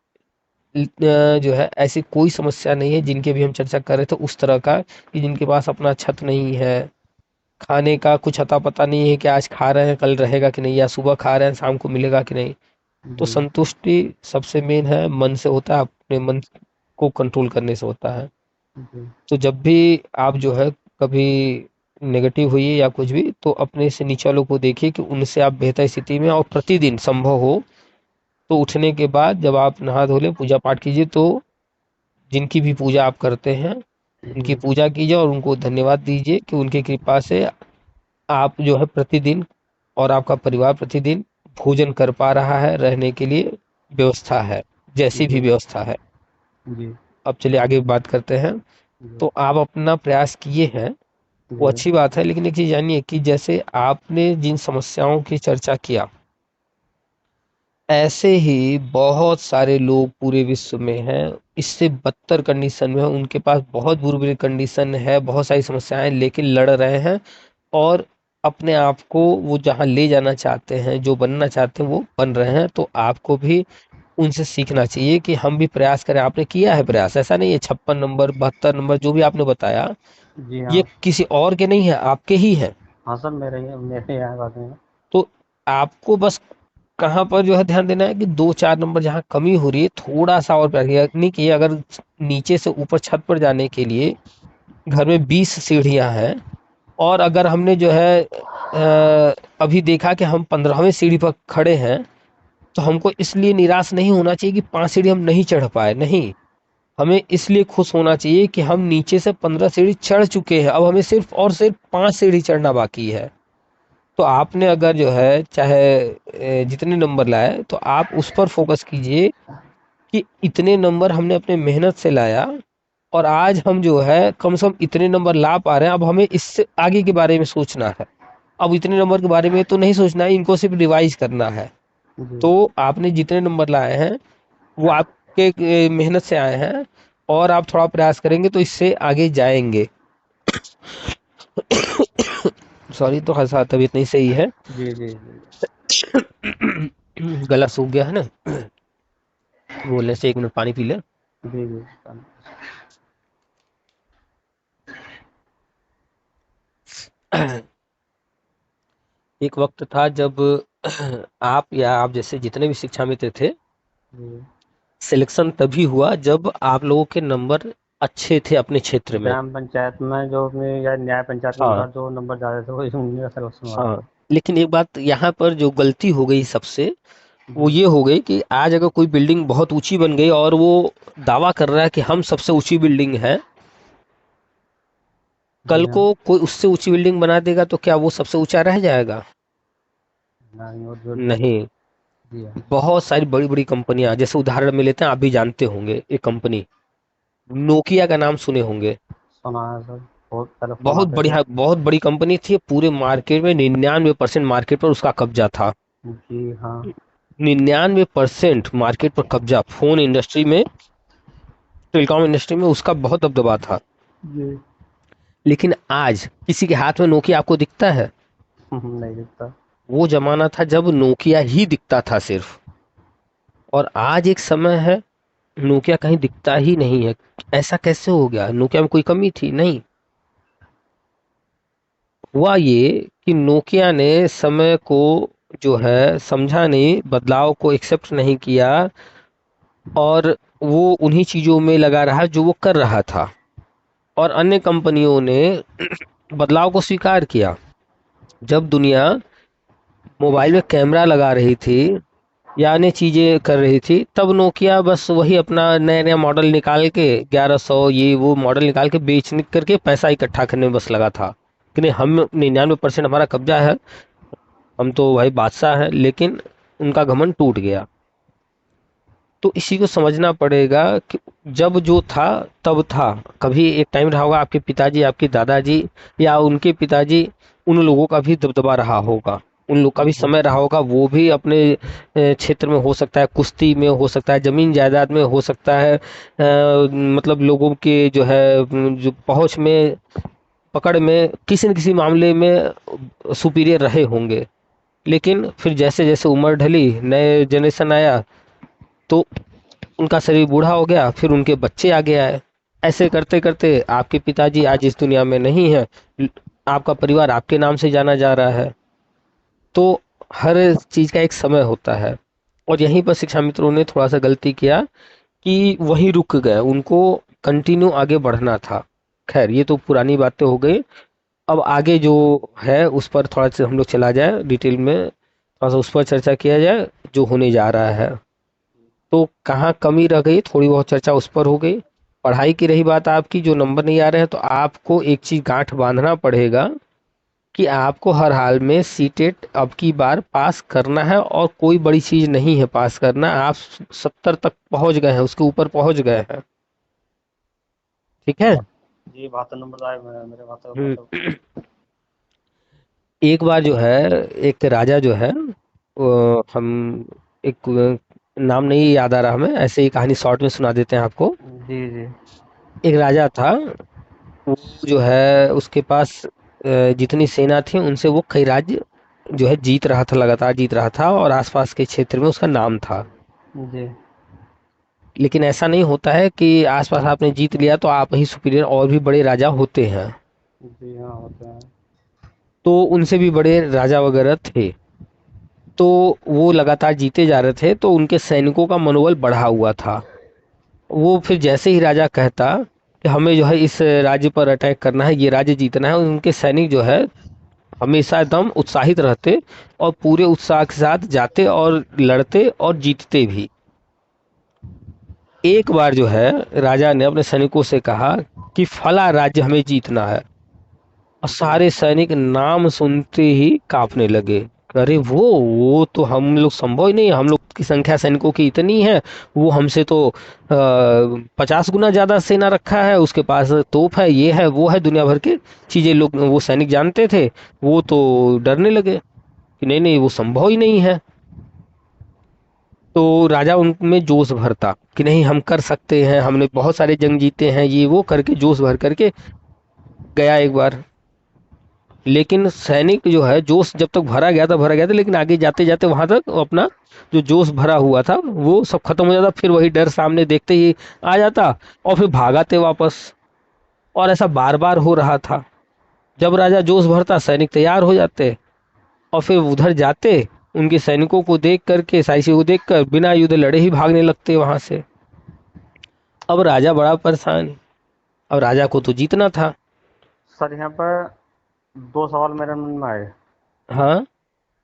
जो है ऐसी कोई समस्या नहीं है जिनके भी हम चर्चा कर रहे थे उस तरह का, कि जिनके पास अपना छत नहीं है, खाने का कुछ अता पता नहीं है कि आज खा रहे हैं कल रहेगा कि नहीं, या सुबह खा रहे हैं शाम को मिलेगा कि नहीं। तो जी संतुष्टि सबसे मेन है, मन से होता है, अपने मन को कंट्रोल करने से होता है। जी तो जब भी आप जो है कभी नेगेटिव हुई या कुछ भी, तो अपने से नीचे वालों को देखिए कि उनसे आप बेहतर स्थिति में, और प्रतिदिन संभव हो तो उठने के बाद जब आप नहा धो ले पूजा पाठ कीजिए, तो जिनकी भी पूजा आप करते हैं उनकी जी पूजा कीजिए और उनको धन्यवाद दीजिए कि उनकी कृपा से आप जो है प्रतिदिन और आपका परिवार प्रतिदिन भोजन कर पा रहा है, रहने के लिए व्यवस्था है, जैसी भी जी व्यवस्था है। जी अब चलिए आगे बात करते हैं। जी तो आप अपना प्रयास किए हैं, वो जी अच्छी बात है, लेकिन एक चीज जानिए कि जैसे आपने जिन समस्याओं की चर्चा किया, ऐसे ही बहुत सारे लोग पूरे विश्व में हैं, इससे बदतर कंडीशन में है, उनके पास बहुत बुरी बुरी कंडीशन है, बहुत सारी समस्याएं, लेकिन लड़ रहे हैं और अपने आप को वो जहाँ ले जाना चाहते हैं, जो बनना चाहते हैं वो बन रहे हैं। तो आपको भी उनसे सीखना चाहिए कि हम भी प्रयास करें। आपने किया है प्रयास, ऐसा नहीं है 56 नंबर 72 नंबर जो भी आपने बताया जी ये हाँ किसी और के नहीं है, आपके ही है। हाँ सर, मेरे यहाँ बातें हैं। तो आपको बस कहाँ पर जो है ध्यान देना है कि 2-4 नंबर जहाँ कमी हो रही है थोड़ा सा और प्रयास, यानी कि अगर नीचे से ऊपर छत पर जाने के लिए घर में 20 सीढ़ियाँ हैं, और अगर हमने जो है अभी देखा कि हम 15वें सीढ़ी पर खड़े हैं, तो हमको इसलिए निराश नहीं होना चाहिए कि 5 सीढ़ी हम नहीं चढ़ पाए, नहीं। हमें इसलिए खुश होना चाहिए कि हम नीचे से 15 सीढ़ी चढ़ चुके हैं, अब हमें सिर्फ और सिर्फ 5 सीढ़ी चढ़ना बाकी है। तो आपने अगर जो है चाहे जितने नंबर लाए, तो आप उस पर फोकस कीजिए कि इतने नंबर हमने अपने मेहनत से लाया, और आज हम जो है कम से कम इतने नंबर ला पा रहे हैं। अब हमें इससे आगे के बारे में सोचना है। अब इतने नंबर के बारे में तो नहीं सोचना है, इनको सिर्फ रिवाइज करना है। जी तो आपने जितने नंबर लाए हैं वो आपके मेहनत से आए हैं, और आप थोड़ा प्रयास करेंगे तो इससे आगे जाएंगे। सॉरी, तो खासा तबीयत नहीं सही है। जी जी जी गला सूख गया है ना, बोलने से 1 मिनट पानी पी ले। जी जी एक वक्त था जब आप या आप जैसे जितने भी शिक्षा मित्र थे, जी। सिलेक्शन तभी हुआ जब आप लोगों के नंबर अच्छे थे अपने क्षेत्र में। ग्राम पंचायत में जो अपने या न्याय पंचायत के हाँ अनुसार जो नंबर ज़्यादा थे वही उन्हीं का सिलेक्शन हुआ हाँ। था। लेकिन एक बात यहाँ पर जो गलती हो गई सबसे, वो जी। ये हो गई कि आज अगर कोई बिल्डिंग बहुत ऊंची बन गई और वो दावा कर रहा है कि हम सबसे ऊंची बिल्डिंग है, जी कल हाँ। को कोई उससे ऊंची बिल्डिंग बना देगा तो क्या वो सबसे ऊंचा रह जाएगा? नहीं, और जो नहीं। जी हाँ। बहुत सारी बड़ी बड़ी कंपनियां, जैसे उदाहरण में लेते हैं, आप भी जानते होंगे एक कंपनी, नोकिया का नाम सुने होंगे। सुना है सर, बहुत पहले फ़ोन बहुत आते थे। बढ़िया, बहुत बड़ी कंपनी थी, पूरे मार्केट में 99% मार्केट पर उसका कब्जा था। जी हाँ। 99% मार्केट पर कब्जा, फोन इंडस्ट्री में, टेलीकॉम इंडस्ट्री में उसका बहुत दबदबा था। जी। लेकिन आज किसी के हाथ में नोकिया आपको दिखता है? नहीं दिखता। वो जमाना था जब नोकिया ही दिखता था सिर्फ, और आज एक समय है नोकिया कहीं दिखता ही नहीं है। ऐसा कैसे हो गया? नोकिया में कोई कमी थी? नहीं। हुआ ये कि नोकिया ने समय को जो है समझा नहीं, बदलाव को एक्सेप्ट नहीं किया, और वो उन्हीं चीजों में लगा रहा जो वो कर रहा था, और अन्य कंपनियों ने बदलाव को स्वीकार किया। जब दुनिया मोबाइल में कैमरा लगा रही थी या अन्य चीजें कर रही थी, तब नोकिया बस वही अपना नया नया मॉडल निकाल के 1100 ये वो मॉडल निकाल के बेचने करके पैसा इकट्ठा करने में बस लगा था कि नहीं, हम 99% हमारा कब्जा है, हम तो भाई बादशाह है। लेकिन उनका घमंड टूट गया। तो इसी को समझना पड़ेगा कि जब जो था तब था। कभी एक टाइम रहा होगा, आपके पिताजी, आपके दादाजी या उनके पिताजी, उन लोगों का भी दबदबा रहा होगा, उन लोग का भी जी। समय रहा होगा। वो भी अपने क्षेत्र में हो सकता है, कुश्ती में हो सकता है, जमीन जायदाद में हो सकता है, मतलब लोगों के जो है जो पहुंच में, पकड़ में, किसी न किसी मामले में सुपीरियर रहे होंगे। लेकिन फिर जैसे जैसे उम्र ढली, नए जनरेशन आया, तो उनका शरीर बूढ़ा हो गया, फिर उनके बच्चे आगे आए। ऐसे करते करते आपके पिताजी आज इस दुनिया में नहीं है, आपका परिवार आपके नाम से जाना जा रहा है। तो हर चीज का एक समय होता है, और यहीं पर शिक्षा मित्रों ने थोड़ा सा गलती किया कि वहीं रुक गए, उनको कंटिन्यू आगे बढ़ना था। खैर, ये तो पुरानी बातें हो गई। अब आगे जो है उस पर थोड़ा सा हम लोग चला जाए डिटेल में, थोड़ा सा उस पर चर्चा किया जाए जो होने जा रहा है। तो कहाँ कमी रह गई, थोड़ी बहुत चर्चा उस पर हो गई। पढ़ाई की रही बात आपकी, जो नंबर नहीं आ रहे हैं, तो आपको एक चीज गांठ बांधना पड़ेगा कि आपको हर हाल में सीटेट अब की बार पास करना है, और कोई बड़ी चीज नहीं है पास करना। आप 70 तक पहुंच गए हैं, उसके ऊपर पहुंच गए हैं। ठीक है। जी, 72 नंबर आए हुए हैं मेरे, बहत्तर मतलब। हम्म। एक बार जो है, एक राजा जो है, हम एक नाम नहीं याद आ रहा हमें, ऐसे ही कहानी शॉर्ट में सुना देते हैं आपको। जी जी। एक राजा था, वो जो है उसके पास जितनी सेना थी उनसे वो कई राज्य जो है जीत रहा था, लगातार जीत रहा था, और आसपास के क्षेत्र में उसका नाम था। जी। लेकिन ऐसा नहीं होता है कि आसपास आपने जीत लिया तो आप ही सुपीरियर, और भी बड़े राजा होते हैं। जी हाँ, होते हैं। तो उनसे भी बड़े राजा वगैरह थे। तो वो लगातार जीते जा रहे थे, तो उनके सैनिकों का मनोबल बढ़ा हुआ था। वो फिर जैसे ही राजा कहता कि हमें जो है इस राज्य पर अटैक करना है, ये राज्य जीतना है, उनके सैनिक जो है हमेशा एकदम उत्साहित रहते, और पूरे उत्साह के साथ जाते और लड़ते और जीतते भी। एक बार जो है राजा ने अपने सैनिकों से कहा कि फला राज्य हमें जीतना है, और जी। सारे सैनिक नाम सुनते ही कांपने लगे। अरे वो तो हम लोग संभव ही नहीं है, हम लोग की संख्या सैनिकों की इतनी है, वो हमसे तो 50 गुना ज्यादा सेना रखा है, उसके पास तोप है, ये है वो है, दुनिया भर के चीजें लोग वो सैनिक जानते थे। वो तो डरने लगे कि नहीं नहीं, वो संभव ही नहीं है। तो राजा उनमें जोश भरता कि नहीं, हम कर सकते हैं, हमने बहुत सारे जंग जीते हैं, ये वो करके जोश भर करके गया एक बार। लेकिन सैनिक जो है, जोश जब तक भरा गया था, लेकिन आगे जाते जाते वहां तक वो अपना जो जोश भरा हुआ था वो सब खत्म हो जाता, फिर वही डर सामने देखते ही आ जाता, और फिर भागाते वापस। और ऐसा बार बार हो रहा था। जब राजा जोश भरता, सैनिक तैयार हो जाते, और फिर उधर जाते, उनके सैनिकों को देख करके, साई को देख कर बिना युद्ध लड़े ही भागने लगते वहां से। अब राजा बड़ा परेशान, अब राजा को तो जीतना था। सर यहाँ पर दो सवाल मेरे मन में आए। हाँ।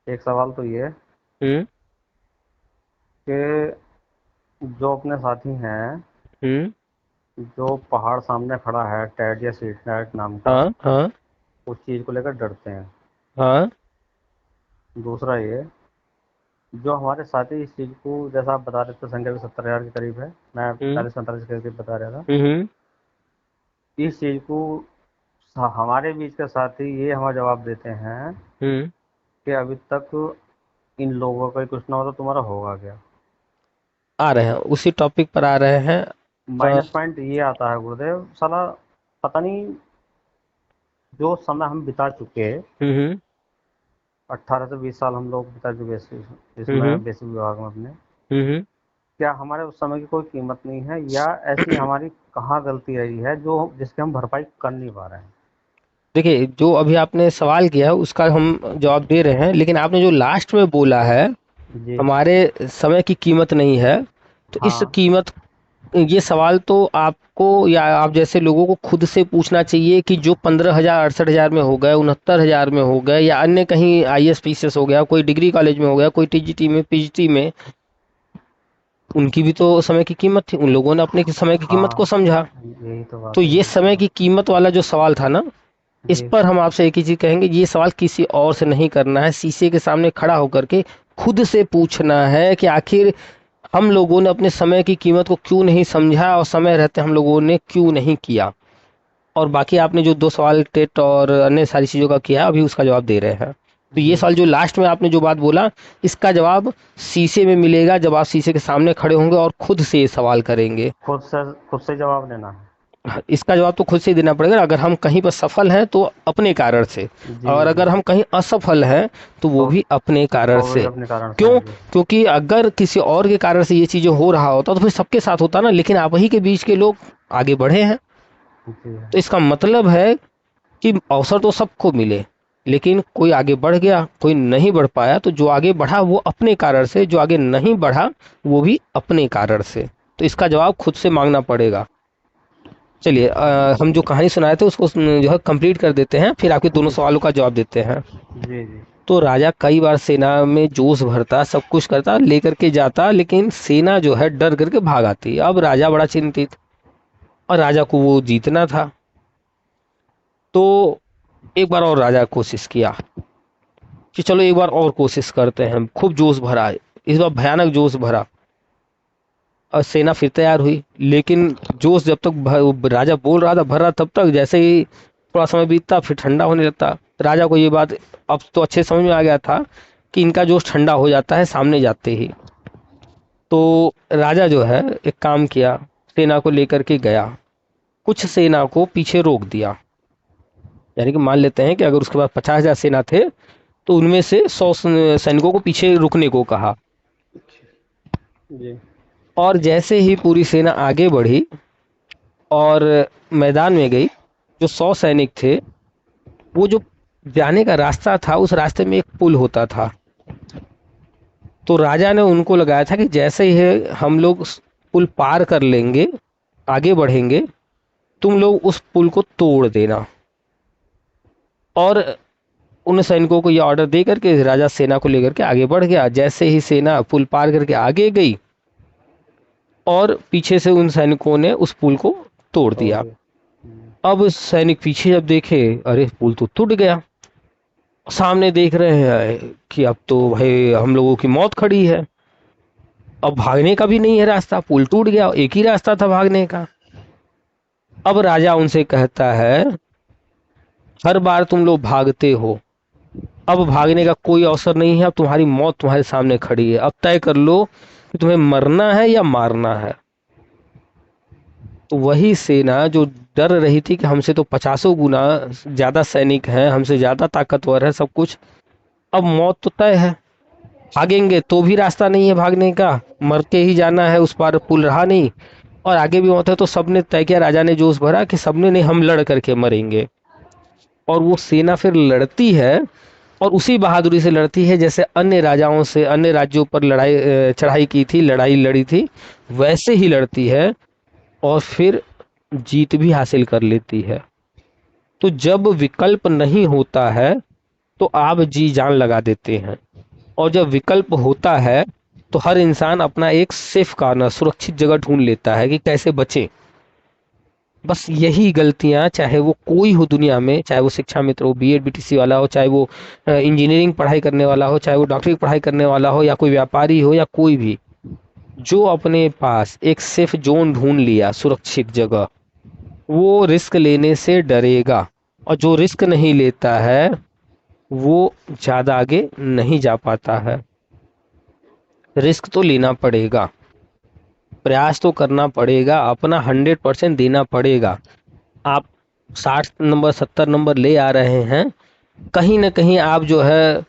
एक सवाल तो ये हम्म। कि जो अपने साथी हैं, हम्म। जो पहाड़ सामने खड़ा है टैड या सी टैड नाम का, हाँ। हाँ। उस चीज़ को लेकर डरते हैं। हाँ। दूसरा ये, जो हमारे साथी इस चीज़ को, जैसा आप बता रहे थे, संख्या भी 70,000 के करीब है, मैं हम्म। 40-45 के करीब बता रहा था। हम्म। इस चीज़ को हमारे बीच के साथी ये हमें जवाब देते हैं हम्म। कि अभी तक इन लोगों का ही कुछ ना हो तो तुम्हारा होगा क्या। आ रहे हैं, उसी टॉपिक पर आ रहे हैं। अ, माइनस पॉइंट ये आता है गुरुदेव, साला पता नहीं, जो समय हम बिता चुके, हम्म। 18 से 20 साल हम लोग बिता चुके हम्म। इसमें बेसिक विभाग में अपने, हम्म। क्या हमारे उस समय की कोई कीमत नहीं है, या ऐसी हमारी कहाँ गलती रही है जो जिसकी हम भरपाई कर नहीं पा रहे हैं। देखिए, जो अभी आपने सवाल किया है उसका हम जवाब दे रहे हैं, लेकिन आपने जो लास्ट में बोला है जी। हमारे समय की कीमत नहीं है, तो इस हाँ। कीमत, ये सवाल तो आपको या आप जैसे लोगों को खुद से पूछना चाहिए कि जो 15,000 68,000 में हो गए, 69,000 में हो गए, या अन्य कहीं IAS PCS हो गया, कोई डिग्री कॉलेज में हो गया, कोई TGT में PGT में, उनकी भी तो समय की कीमत थी, उन लोगों ने अपने समय की कीमत को हाँ, समझा। यही तो तो बात है, ये यही तो समय बात। की कीमत वाला जो सवाल था ना, इस जी। पर हम आपसे एक ही चीज कहेंगे, ये सवाल किसी और से नहीं करना है, शीशे के सामने खड़ा होकर के खुद से पूछना है कि आखिर हम लोगों ने अपने समय की कीमत को क्यों नहीं समझा, और समय रहते हम लोगों ने क्यों नहीं किया। और बाकी आपने जो दो सवाल टेट और अन्य सारी चीज़ों का किया, अभी उसका जवाब दे रहे हैं। तो ये जी। सवाल जो लास्ट में आपने जो बात बोला, इसका जवाब शीशे में मिलेगा, जब आप शीशे के सामने खड़े होंगे और खुद से ये सवाल करेंगे। खुद से जवाब देना है। इसका जवाब तो खुद से ही देना पड़ेगा। अगर हम कहीं पर सफल हैं तो अपने कारण से, जी और जी। अगर हम कहीं असफल हैं तो वो तो भी अपने कारण तो वही से। अपने कारण से क्यों? हैं। जी। क्योंकि अगर किसी और के कारण से ये चीज़ें हो रहा होता तो फिर सबके साथ होता ना, लेकिन आप ही के बीच के लोग आगे बढ़े हैं। जी। तो इसका मतलब है कि अवसर तो सबको मिले, लेकिन कोई आगे बढ़ गया, कोई नहीं बढ़ पाया, तो जो आगे बढ़ा वो अपने कारण से, जो आगे नहीं बढ़ा वो भी अपने कारण से। तो इसका जवाब खुद से मांगना पड़ेगा। चलिए, हम जो कहानी सुनाए थे उसको जो है कंप्लीट कर देते हैं, फिर आपके दोनों जी सवालों का जवाब देते हैं। जी। जी। तो राजा कई बार सेना में जोश भरता, सब कुछ करता, लेकर के जाता, लेकिन सेना जो है डर करके भाग आती। अब राजा बड़ा चिंतित, और राजा को वो जीतना था। तो एक बार और राजा कोशिश किया कि चलो एक बार और कोशिश करते हैं। खूब जोश भरा, इस बार भयानक जोश भरा, और सेना फिर तैयार हुई। लेकिन जोश जब तक राजा बोल रहा था भर रहा, तब तक जैसे ही थोड़ा समय बीतता फिर ठंडा होने लगता। राजा को ये बात अब तो अच्छे समझ में आ गया था कि इनका जोश ठंडा हो जाता है सामने जाते ही। तो राजा जो है एक काम किया, सेना को लेकर के गया, कुछ सेना को पीछे रोक दिया। यानी कि मान लेते हैं कि अगर उसके पास 50,000 सेना थे, तो उनमें से 100 सैनिकों को पीछे रुकने को कहा। जी। और जैसे ही पूरी सेना आगे बढ़ी और मैदान में गई, जो 100 सैनिक थे, वो जो जाने का रास्ता था, उस रास्ते में एक पुल होता था। तो राजा ने उनको लगाया था कि जैसे ही हम लोग पुल पार कर लेंगे, आगे बढ़ेंगे, तुम लोग उस पुल को तोड़ देना। और उन सैनिकों को यह ऑर्डर दे करके राजा सेना को लेकर के आगे बढ़ गया। जैसे ही सेना पुल पार करके आगे गई, और पीछे से उन सैनिकों ने उस पुल को तोड़ तोड़ दिया। दिया। अब सैनिक पीछे जब देखे, अरे पुल तो टूट गया। सामने देख रहे हैं कि अब तो भाई हम लोगों की मौत खड़ी है, अब भागने का भी नहीं है रास्ता, पुल टूट गया, एक ही रास्ता था भागने का। अब राजा उनसे कहता है, हर बार तुम लोग भागते हो, अब भागने का कोई अवसर नहीं है, अब तुम्हारी मौत तुम्हारे सामने खड़ी है, अब तय कर लो कि तुम्हें मरना है या मारना है। तो वही सेना जो डर रही थी कि हमसे तो 50 गुना ज्यादा सैनिक हैं, हमसे ज्यादा ताकतवर है सब कुछ, अब मौत तो तय है, भागेंगे तो भी रास्ता नहीं है भागने का, मर के ही जाना है, उस पार पुल रहा नहीं, और आगे भी मौत है। तो सबने तय किया, राजा ने जोश भरा कि सबने नहीं, हम लड़ करके मरेंगे। और वो सेना फिर लड़ती है, और उसी बहादुरी से लड़ती है जैसे अन्य राजाओं से, अन्य राज्यों पर चढ़ाई की थी, लड़ाई लड़ी थी, वैसे ही लड़ती है और फिर जीत भी हासिल कर लेती है। तो जब विकल्प नहीं होता है तो आप जी जान लगा देते हैं, और जब विकल्प होता है तो हर इंसान अपना एक सेफ कॉर्नर, सुरक्षित जगह ढूंढ लेता है कि कैसे बचे। बस यही गलतियां, चाहे वो कोई हो दुनिया में, चाहे वो शिक्षा मित्र हो, बीएड बीटीसी वाला हो, चाहे वो इंजीनियरिंग पढ़ाई करने वाला हो, चाहे वो डॉक्टरी की पढ़ाई करने वाला हो, या कोई व्यापारी हो, या कोई भी, जो अपने पास एक सेफ जोन ढूंढ लिया, सुरक्षित जगह, वो रिस्क लेने से डरेगा। और जो रिस्क नहीं लेता है वो ज्यादा आगे नहीं जा पाता है। रिस्क तो लेना पड़ेगा, प्रयास तो करना पड़ेगा, अपना 100% देना पड़ेगा। आप 60 नंबर 70 नंबर ले आ रहे हैं, कहीं ना कहीं आप जो है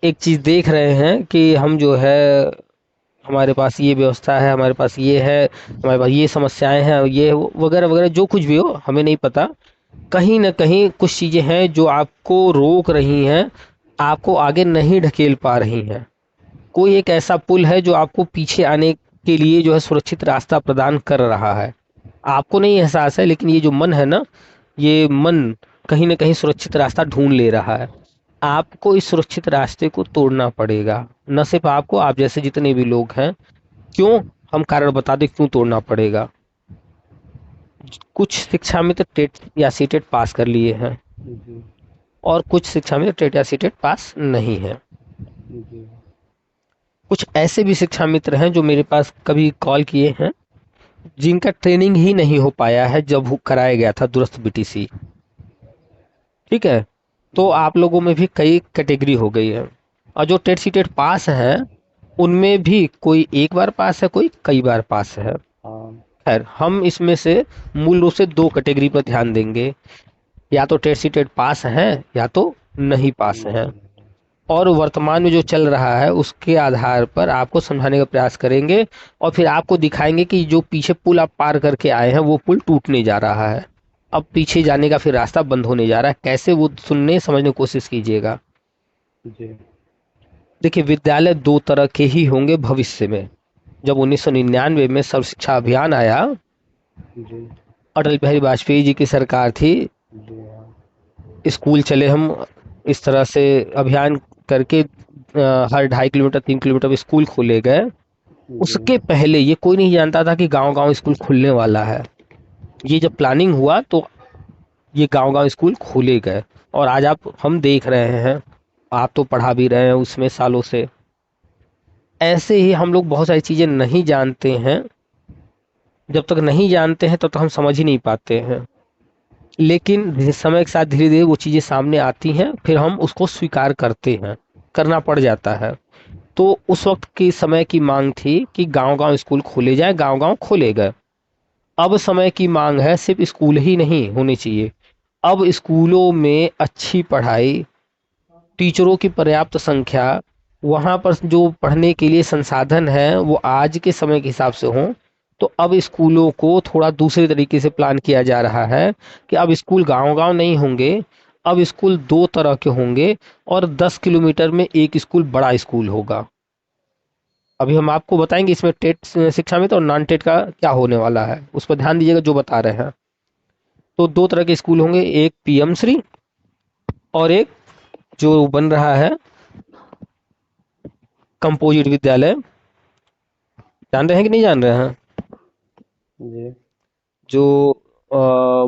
एक चीज देख रहे हैं कि हम जो है, हमारे पास ये व्यवस्था है, हमारे पास ये है, हमारे पास ये समस्याएं हैं, ये वगैरह वगैरह, जो कुछ भी हो हमें नहीं पता। कहीं ना कहीं कुछ चीजें हैं जो आपको रोक रही हैं, आपको आगे नहीं ढकेल पा रही हैं। कोई एक ऐसा पुल है जो आपको पीछे आने के लिए जो है सुरक्षित रास्ता प्रदान कर रहा है। आपको नहीं एहसास है, लेकिन ये जो मन है ना, ये मन कहीं ना कहीं सुरक्षित रास्ता ढूंढ ले रहा है। आपको इस सुरक्षित रास्ते को तोड़ना पड़ेगा। न सिर्फ आपको, आप जैसे जितने भी लोग हैं। क्यों? हम कारण बता दें क्यों तोड़ना पड़ेगा। कुछ शिक्षा मित्र टेट या सीटेट पास कर लिए हैं, जी। और कुछ शिक्षा मित्र टेट या सीटेट पास नहीं है। जी। कुछ ऐसे भी शिक्षा मित्र हैं जो मेरे पास कभी कॉल किए हैं, जिनका ट्रेनिंग ही नहीं हो पाया है जब कराया गया था दूरस्थ बीटीसी। ठीक है, तो आप लोगों में भी कई कैटेगरी हो गई है। और जो टेट सीटेट पास है उनमें भी कोई एक बार पास है, कोई कई बार पास है। हाँ। खैर, हम इसमें से मूल रूप से दो कैटेगरी पर ध्यान देंगे, या तो टेट सीटेट पास है या तो नहीं पास है। जी। और वर्तमान में जो चल रहा है उसके आधार पर आपको समझाने का प्रयास करेंगे, और फिर आपको दिखाएंगे कि जो पीछे पुल आप पार करके आए हैं वो पुल टूटने जा रहा है, अब पीछे जाने का फिर रास्ता बंद होने जा रहा है। कैसे, वो सुनने समझने की कोशिश कीजिएगा। जी। देखिए, विद्यालय दो तरह के ही होंगे भविष्य में। जब 1999 में सर्व शिक्षा अभियान आया, जी। अटल बिहारी वाजपेयी जी की सरकार थी, जी। हाँ। स्कूल चले हम इस तरह से अभियान करके, हर 2.5 किलोमीटर 3 किलोमीटर पे स्कूल खोले गए। जी। उसके पहले ये कोई नहीं जानता था कि गांव गांव स्कूल खुलने वाला है। ये जब प्लानिंग हुआ तो ये गांव गांव स्कूल खोले गए, और आज आप हम देख रहे हैं, आप तो पढ़ा भी रहे हैं उसमें सालों से। ऐसे ही हम लोग बहुत सारी चीजें नहीं जानते हैं, जब तक नहीं जानते हैं तब तक हम समझ ही नहीं पाते हैं। लेकिन समय के साथ धीरे धीरे वो चीजें सामने आती हैं, फिर हम उसको स्वीकार करते हैं, करना पड़ जाता है। तो उस वक्त की समय की मांग थी कि गांव गांव स्कूल खोले जाए, गांव गांव खोले गए। अब समय की मांग है सिर्फ स्कूल ही नहीं होने चाहिए, अब स्कूलों में अच्छी पढ़ाई, टीचरों की पर्याप्त संख्या, वहाँ पर जो पढ़ने के लिए संसाधन है वो आज के समय के हिसाब से हों। तो अब स्कूलों को थोड़ा दूसरे तरीके से प्लान किया जा रहा है कि अब स्कूल गांव गांव नहीं होंगे, अब स्कूल दो तरह के होंगे, और 10 किलोमीटर में एक स्कूल बड़ा स्कूल होगा। अभी हम आपको बताएंगे इसमें टेट शिक्षा में तो नॉन टेट का क्या होने वाला है, उस पर ध्यान दीजिएगा जो बता रहे हैं। तो दो तरह के स्कूल होंगे, एक पीएम श्री, और एक जो बन रहा है कंपोजिट विद्यालय। जान रहे हैं कि नहीं जान रहे हैं? जी। जो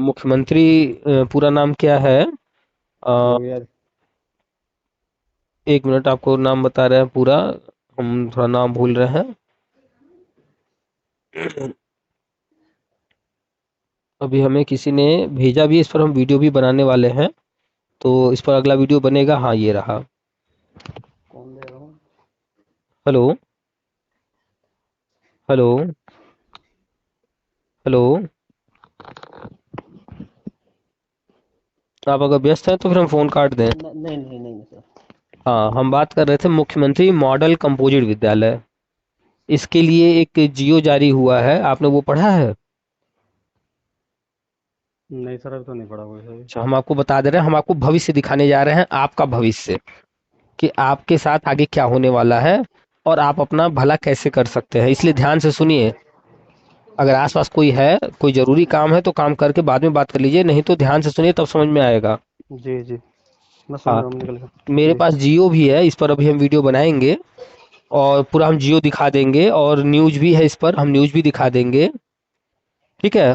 मुख्यमंत्री, पूरा नाम क्या है? योगी आदि- एक मिनट, आपको नाम बता रहे हैं पूरा, हम थोड़ा नाम भूल रहे हैं। अभी हमें किसी ने भेजा भी, इस पर हम वीडियो भी बनाने वाले हैं, तो इस पर अगला वीडियो बनेगा। हाँ, ये रहा। कौन दे रहा हूँ? Hello, hello, hello. आप अगर व्यस्त हैं तो फिर हम फोन काट दें। नहीं नहीं नहीं सर। हाँ, हम बात कर रहे थे मुख्यमंत्री मॉडल कंपोजिट विद्यालय। इसके लिए एक जियो जारी हुआ है, आपने वो पढ़ा है? नहीं सर, अभी तो नहीं पड़ा कोई सर। अच्छा, हम आपको बता दे रहे हैं, हम आपको भविष्य दिखाने जा रहे हैं, आपका भविष्य। कि आपके साथ आगे क्या होने वाला है और आप अपना भला कैसे कर सकते हैं। इसलिए ध्यान से सुनिए। अगर आसपास कोई है, कोई जरूरी काम है तो काम करके बाद में बात कर लीजिए, नहीं तो ध्यान से सुनिए तब समझ में आएगा। जी जी, मैं सुन हाँ, रहा हूँ, निकल गया। मेरे जी पास जियो भी है, इस पर अभी हम वीडियो बनाएंगे और पूरा हम जियो दिखा देंगे, और न्यूज भी है, इस पर हम न्यूज भी दिखा देंगे। ठीक है।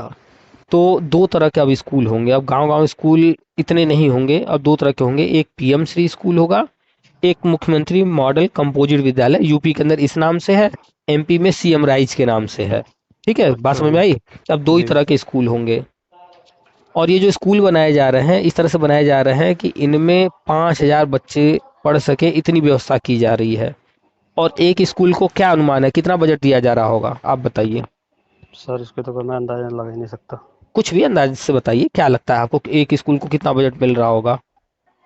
तो दो तरह के अब स्कूल होंगे, अब गांव गांव स्कूल इतने नहीं होंगे, अब दो तरह के होंगे। एक पीएम श्री स्कूल होगा, एक मुख्यमंत्री मॉडल कंपोजिट विद्यालय, यूपी के अंदर इस नाम से है, एमपी में सीएम राइज के नाम से है। ठीक है, बात अच्छा समझ जी। में आई। अब दो ही जी तरह के स्कूल होंगे, और ये जो स्कूल बनाए जा रहे हैं इस तरह से बनाए जा रहे हैं कि इनमें 5,000 बच्चे पढ़ सके, इतनी व्यवस्था की जा रही है। और एक स्कूल को क्या अनुमान है, कितना बजट दिया जा रहा होगा, आप बताइए। सर, इसके तो कोई मैं अंदाजा लगा ही नहीं सकता। कुछ भी अंदाज से बताइए, क्या लगता है आपको कि एक स्कूल को कितना बजट मिल रहा होगा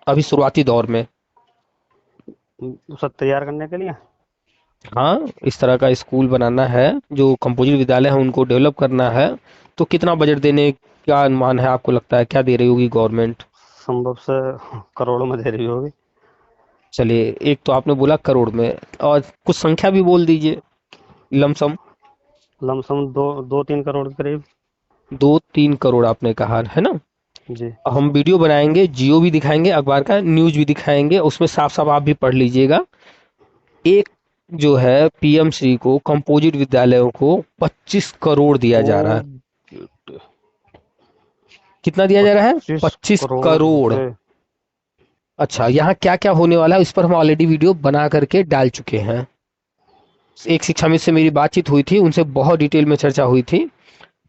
अभी शुरुआती दौर में। सब तैयार करने के लिए। हाँ, इस तरह का स्कूल बनाना है, जो कंपोजिट विद्यालय है उनको डेवलप करना है, तो कितना बजट देने का अनुमान है, आपको लगता है क्या दे रही होगी गवर्नमेंट। संभव से करोड़ों में दे रही होगी। चलिए, एक तो आपने बोला करोड़ में, और कुछ संख्या भी बोल दीजिए, लमसम। लमसम दो 2-3 करोड़ के करीब। 2-3 करोड़ आपने कहा है ना। जी हम वीडियो बनाएंगे, जियो भी दिखाएंगे, अखबार का न्यूज भी दिखाएंगे, उसमें साफ साफ आप भी पढ़ लीजिएगा। एक जो है पीएम श्री को, कंपोजिट विद्यालयों को 25 करोड़ दिया ओ, जा रहा है। कितना दिया जा रहा है, 25 करोड़। रुपए। अच्छा, यहाँ क्या क्या होने वाला है इस पर हम ऑलरेडी वीडियो बना करके डाल चुके हैं। एक शिक्षा मित्र से मेरी बातचीत हुई थी, उनसे बहुत डिटेल में चर्चा हुई थी,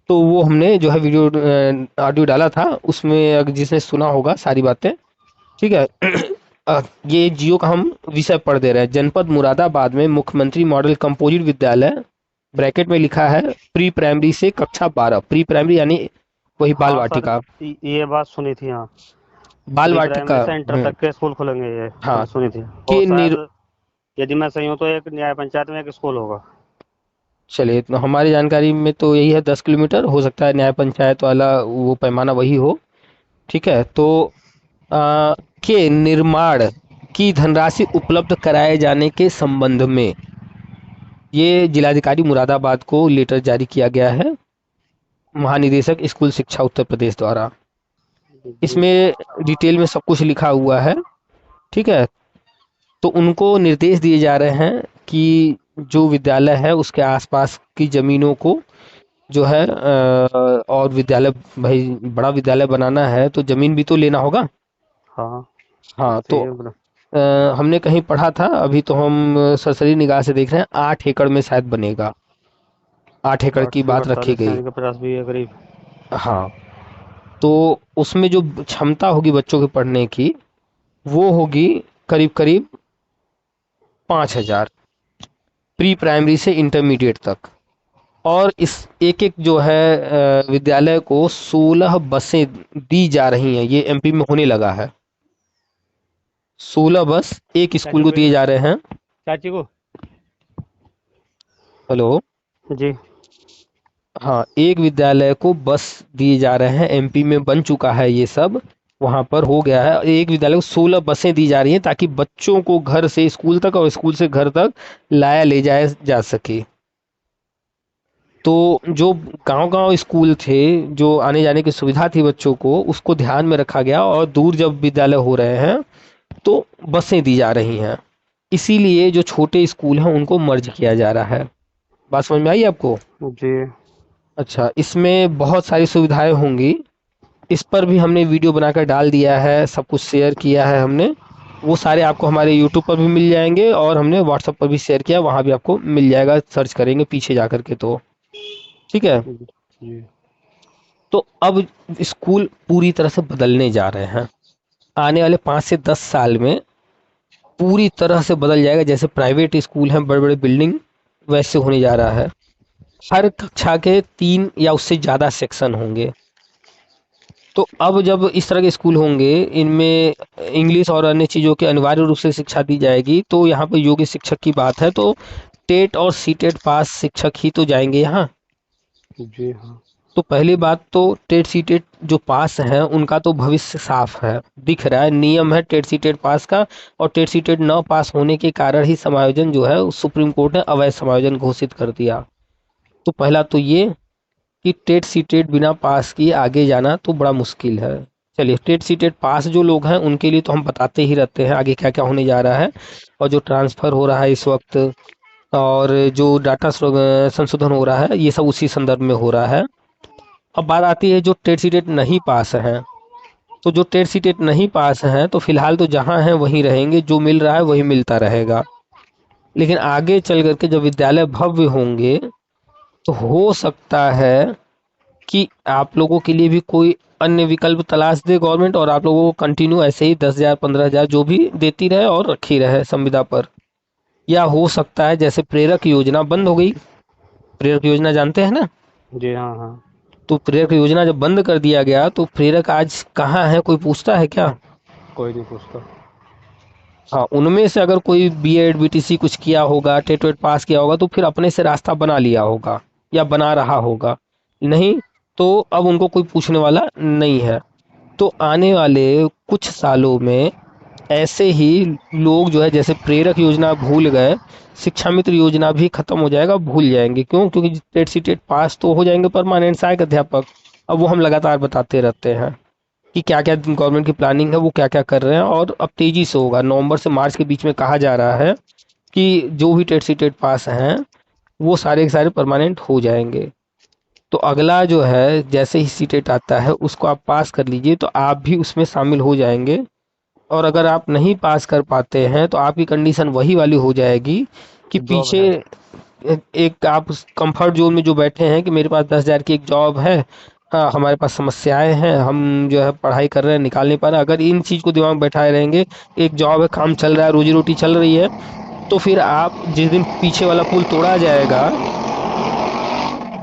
तो वो हमने जो है वीडियो ऑडियो डाला था, उसमें अगर जिसने सुना होगा सारी बातें। ठीक है। ये जियो का हम विषय पढ़ दे रहे हैं। जनपद मुरादाबाद में मुख्यमंत्री मॉडल कंपोजिट विद्यालय, ब्रैकेट में लिखा है प्री प्राइमरी से कक्षा 12, प्री प्राइमरी यानी वही बाल हाँ सर, वाटिका। ये बात सुनी थी, हाँ। बाल प्री वाटिका। प्राइमरी से इंटर तक के स्कूल खुलेंगे, ये हाँ, बात सुनी थी। और के निर शायद यदि मैं सही हूँ तो एक न्याय पंचायत में एक स्कूल होगा। चलिए, तो हमारी जानकारी में तो यही है, 10 किलोमीटर, हो सकता है न्याय पंचायत वाला वो पैमाना वही हो। ठीक है। तो आ, के निर्माण की धनराशि उपलब्ध कराए जाने के संबंध में ये जिलाधिकारी मुरादाबाद को लेटर जारी किया गया है, महानिदेशक स्कूल शिक्षा उत्तर प्रदेश द्वारा। जी इसमें डिटेल में सब कुछ लिखा हुआ है। ठीक है। तो उनको निर्देश दिए जा रहे हैं कि जो विद्यालय है उसके आसपास की जमीनों को जो है और विद्यालय, भाई बड़ा विद्यालय बनाना है तो जमीन भी तो लेना होगा। हाँ, हाँ, तो सही है बोला। हमने कहीं पढ़ा था, अभी तो हम सरसरी निगाह से देख रहे हैं, 8 एकड़ में शायद बनेगा, 8 एकड़ 8 की से बात रखी 48 गई। यानी कि 50 भी है करीब। हाँ, तो उसमें जो क्षमता होगी बच्चों के पढ़ने की, वो होगी करीब करीब 5,000, प्री प्राइमरी से इंटरमीडिएट तक। और इस एक एक जो है विद्यालय को 16 बसें दी जा रही हैं, ये एमपी में होने लगा है। 16 बस एक स्कूल चाची को को दिए भेजना, जा रहे हैं। चाची को। हेलो। जी हाँ, एक विद्यालय को बस दिए जा रहे हैं, एमपी में बन चुका है ये सब, वहां पर हो गया है। एक विद्यालय को 16 बसें दी जा रही हैं ताकि बच्चों को घर से स्कूल तक और स्कूल से घर तक लाया ले जाया जा सके। तो जो गांव गांव स्कूल थे, जो आने जाने की सुविधा थी बच्चों को, उसको ध्यान में रखा गया, और दूर जब विद्यालय हो रहे हैं तो बसें दी जा रही हैं। इसीलिए जो छोटे स्कूल हैं उनको मर्ज किया जा रहा है। बात समझ में आई आपको। जी। अच्छा, इसमें बहुत सारी सुविधाएं होंगी, इस पर भी हमने वीडियो बनाकर डाल दिया है, सब कुछ शेयर किया है हमने। वो सारे आपको हमारे यूट्यूब पर भी मिल जाएंगे, और हमने व्हाट्सएप पर भी शेयर किया, वहाँ भी आपको मिल जाएगा, सर्च करेंगे पीछे जा करके तो। ठीक है। जी तो अब स्कूल पूरी तरह से बदलने जा रहे हैं, आने वाले 5 से 10 साल में पूरी तरह से बदल जाएगा। जैसे प्राइवेट स्कूल हैं, बड़े बड़े बिल्डिंग, वैसे होने जा रहा है। हर कक्षा के 3 या उससे ज़्यादा सेक्शन होंगे। तो अब जब इस तरह के स्कूल होंगे, इनमें इंग्लिश और अन्य चीज़ों की अनिवार्य रूप से शिक्षा दी जाएगी। तो यहाँ पर योग्य शिक्षक की बात है तो टेट और सी टेट पास शिक्षक ही तो जाएंगे यहाँ। जी हाँ। तो पहली बात तो टेट सी टेट जो पास हैं उनका तो भविष्य साफ है, दिख रहा है, नियम है टेट सी टेट पास का। और टेट सी टेट न पास होने के कारण ही समायोजन जो है सुप्रीम कोर्ट ने अवैध समायोजन घोषित कर दिया। तो पहला तो ये कि टेट सी टेट बिना पास किए आगे जाना तो बड़ा मुश्किल है। चलिए, टेट सी टेट पास जो लोग हैं उनके लिए तो हम बताते ही रहते हैं आगे क्या क्या होने जा रहा है, और जो ट्रांसफ़र हो रहा है इस वक्त, और जो डाटा संशोधन हो रहा है, ये सब उसी संदर्भ में हो रहा है। अब बात आती है जो टेट सी टेट नहीं पास हैं। तो जो टेट सी टेट नहीं पास हैं तो फिलहाल तो जहाँ हैं वहीं रहेंगे, जो मिल रहा है वही मिलता रहेगा। लेकिन आगे चल करके जब विद्यालय भव्य होंगे तो हो सकता है कि आप लोगों के लिए भी कोई अन्य विकल्प तलाश दे गवर्नमेंट, और आप लोगों को कंटिन्यू ऐसे ही 10,000 15,000 जो भी देती रहे और रखी रहे संविदा पर। या हो सकता है जैसे प्रेरक योजना बंद हो गई, प्रेरक योजना जानते हैं ना? जी हाँ हाँ। तो प्रेरक योजना जब बंद कर दिया गया तो प्रेरक आज कहाँ है, कोई पूछता है क्या? कोई नहीं पूछता। हाँ, उनमें से अगर कोई बीएड बीटीसी कुछ किया होगा, टेट वेट पास किया होगा, तो फिर अपने से रास्ता बना लिया होगा या बना रहा होगा। नहीं तो अब उनको कोई पूछने वाला नहीं है। तो आने वाले कुछ सालों में ऐसे ही लोग जो है, जैसे प्रेरक योजना भूल गए, शिक्षा मित्र योजना भी खत्म हो जाएगा, भूल जाएंगे। क्यों? क्योंकि टेट सी टेट पास तो हो जाएंगे परमानेंट सहायक अध्यापक। अब वो हम लगातार बताते रहते हैं कि क्या क्या गवर्नमेंट की प्लानिंग है, वो क्या क्या कर रहे हैं, और अब तेजी से होगा। नवंबर से मार्च के बीच में कहा जा रहा है कि जो भी टेट सी टेट पास हैं वो सारे के सारे परमानेंट हो जाएंगे। तो अगला जो है, जैसे ही सी टेट आता है उसको आप पास कर लीजिए तो आप भी उसमें शामिल हो जाएंगे। और अगर आप नहीं पास कर पाते हैं तो आपकी कंडीशन वही वाली हो जाएगी कि जॉब पीछे है। एक आप कंफर्ट जोन में जो बैठे हैं कि मेरे पास 10,000 की एक जॉब है, हाँ हमारे पास समस्याएं हैं, हम जो है पढ़ाई कर रहे हैं, निकाल नहीं पा रहे, अगर इन चीज़ को दिमाग में बैठाए रहेंगे, एक जॉब है, काम चल रहा है, रोजी रोटी चल रही है, तो फिर आप जिस दिन पीछे वाला पुल तोड़ा जाएगा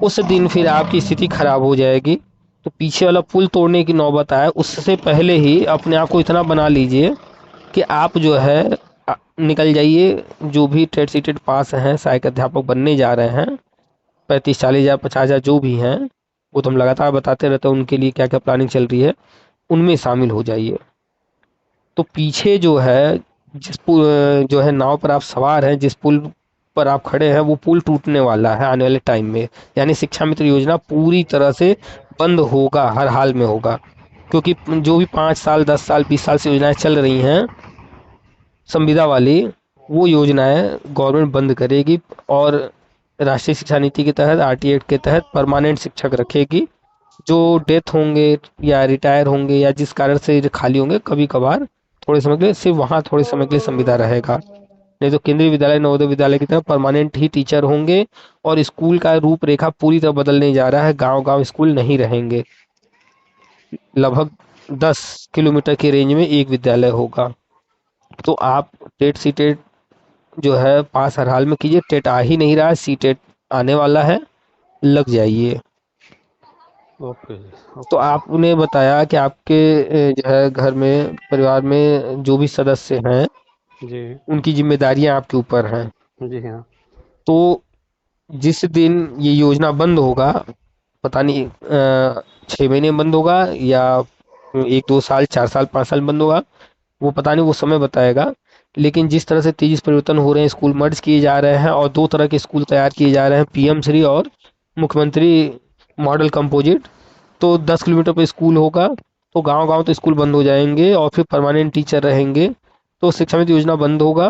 उस दिन फिर आपकी स्थिति खराब हो जाएगी। तो पीछे वाला पुल तोड़ने की नौबत आए उससे पहले ही अपने आप को इतना बना लीजिए कि आप जो है निकल जाइए। जो भी टेट सी टेट पास हैं, सहायक अध्यापक बनने जा रहे हैं, 35-40,000 50,000 जो भी हैं, वो तो हम लगातार बताते रहते हैं उनके लिए क्या क्या प्लानिंग चल रही है, उनमें शामिल हो जाइए। तो पीछे जो है, जिस पुल जो है नाव पर आप सवार हैं, जिस पुल पर आप खड़े हैं, वो पुल टूटने वाला है आने वाले टाइम में। यानी शिक्षा मित्र योजना पूरी तरह से बंद होगा, हर हाल में होगा। क्योंकि जो भी 5 साल 10 साल 20 साल से योजनाएं चल रही हैं संविदा वाली, वो योजनाएं गवर्नमेंट बंद करेगी और राष्ट्रीय शिक्षा नीति के तहत आरटी एक्ट के तहत परमानेंट शिक्षक रखेगी। जो डेथ होंगे या रिटायर होंगे या जिस कारण से खाली होंगे, कभी कभार थोड़े समय के लिए, सिर्फ वहाँ थोड़े समय के लिए संविदा रहेगा। नहीं तो केंद्रीय विद्यालय नवोदय विद्यालय की तरह परमानेंट ही टीचर होंगे। और स्कूल का रूपरेखा पूरी तरह बदलने जा रहा है, गांव गांव स्कूल नहीं रहेंगे, लगभग 10 किलोमीटर के रेंज में एक विद्यालय होगा। तो आप टेट सी टेट जो है पास हर हाल में कीजिए। टेट आ ही नहीं रहा है, सी टेट आने वाला है, लग जाइए। ओके जी। तो ओके। आपने बताया कि आपके जो है घर में परिवार में जो भी सदस्य हैं जी। उनकी जिम्मेदारियां आपके ऊपर हैं। जी हाँ। तो जिस दिन ये योजना बंद होगा, पता नहीं 6 महीने में बंद होगा या 1 2 साल 4 साल 5 साल बंद होगा, वो पता नहीं, वो समय बताएगा। लेकिन जिस तरह से तेजी से परिवर्तन हो रहे हैं, स्कूल मर्ज किए जा रहे हैं और दो तरह के स्कूल तैयार किए जा रहे हैं, पीएम श्री और मुख्यमंत्री मॉडल कंपोजिट। तो 10 किलोमीटर पे स्कूल होगा तो गांव गांव तो स्कूल बंद हो जाएंगे और फिर परमानेंट टीचर रहेंगे। तो शिक्षा मित्र योजना बंद होगा,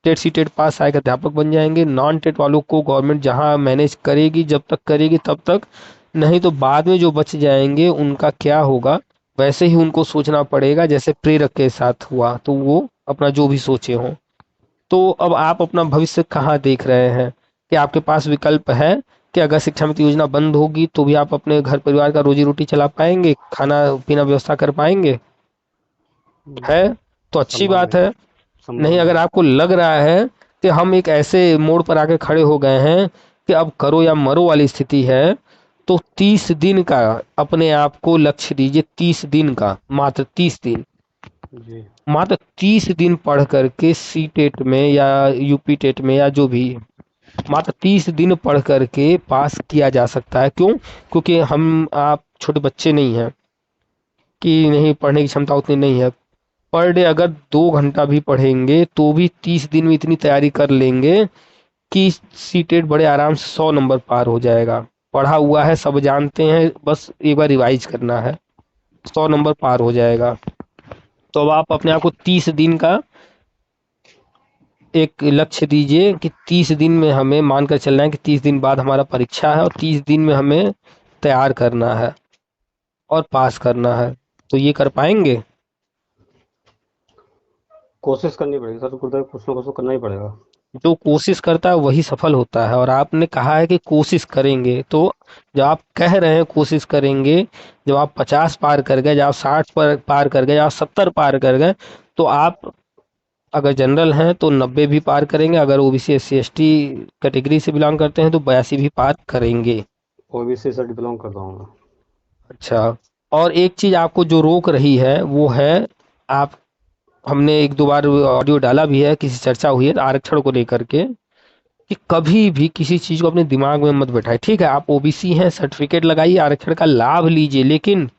टेट सी टेट पास सहायक अध्यापक बन जाएंगे। नॉन टेट वालों को गवर्नमेंट जहां मैनेज करेगी, जब तक करेगी तब तक, नहीं तो बाद में जो बच जाएंगे उनका क्या होगा, वैसे ही उनको सोचना पड़ेगा जैसे प्रेरक के साथ हुआ। तो वो अपना जो भी सोचे हों। तो अब आप अपना भविष्य कहाँ देख रहे हैं कि आपके पास विकल्प है कि अगर शिक्षा मित्र योजना बंद होगी तो भी आप अपने घर परिवार का रोजी रोटी चला पाएंगे, खाना पीना व्यवस्था कर पाएंगे? है तो अच्छी संभव बात नहीं। है। संभव नहीं, नहीं। अगर आपको लग रहा है कि हम एक ऐसे मोड़ पर आके खड़े हो गए हैं कि अब करो या मरो वाली स्थिति है, तो 30 दिन का अपने आप को लक्ष्य दीजिए। 30 दिन का, मात्र 30 दिन। जी। मात्र 30 दिन पढ़ करके सी टेट में या यूपी टेट में या जो भी मात्र 30 दिन पढ़ करके पास किया जा सकता है। क्यों? क्योंकि हम आप छोटे बच्चे नहीं हैं कि नहीं पढ़ने की क्षमता उतनी नहीं है। पर डे अगर 2 घंटा भी पढ़ेंगे तो भी 30 दिन में इतनी तैयारी कर लेंगे कि सीटेट बड़े आराम से 100 नंबर पार हो जाएगा। पढ़ा हुआ है, सब जानते हैं, बस एक बार रिवाइज करना है, 100 नंबर पार हो जाएगा। तो अब आप अपने आप को 30 दिन का एक लक्ष्य दीजिए कि 30 दिन में हमें मानकर चलना है कि 30 दिन बाद हमारा परीक्षा है और 30 दिन में हमें तैयार करना है और पास करना है। तो ये कर पाएंगे? कोशिश करनी पड़ेगी सर, गुरुदेव, कुछ ना कुछ तो करना ही पड़ेगा। जो कोशिश करता है वही सफल होता है। और आपने कहा है कि कोशिश करेंगे, तो जब आप कह रहे हैं कोशिश करेंगे, जब आप 50 पार कर गए, जब आप 60 पर पार कर गए, जब आप 70 पार कर गए, तो आप अगर जनरल हैं तो 90 भी पार करेंगे, अगर ओबीसी एससी एसटी कैटेगरी से बिलोंग करते हैं तो 82 भी पार करेंगे। ओबीसी से बिलोंग करता हूँ मैं। अच्छा, और एक चीज आपको जो रोक रही है वो है, आप हमने एक दो बार ऑडियो डाला भी है, किसी चर्चा हुई है आरक्षण को लेकर के, कि कभी भी किसी चीज को अपने दिमाग में मत बैठाए। ठीक है, आप ओबीसी हैं, सर्टिफिकेट लगाइए, आरक्षण का लाभ लीजिए, लेकिन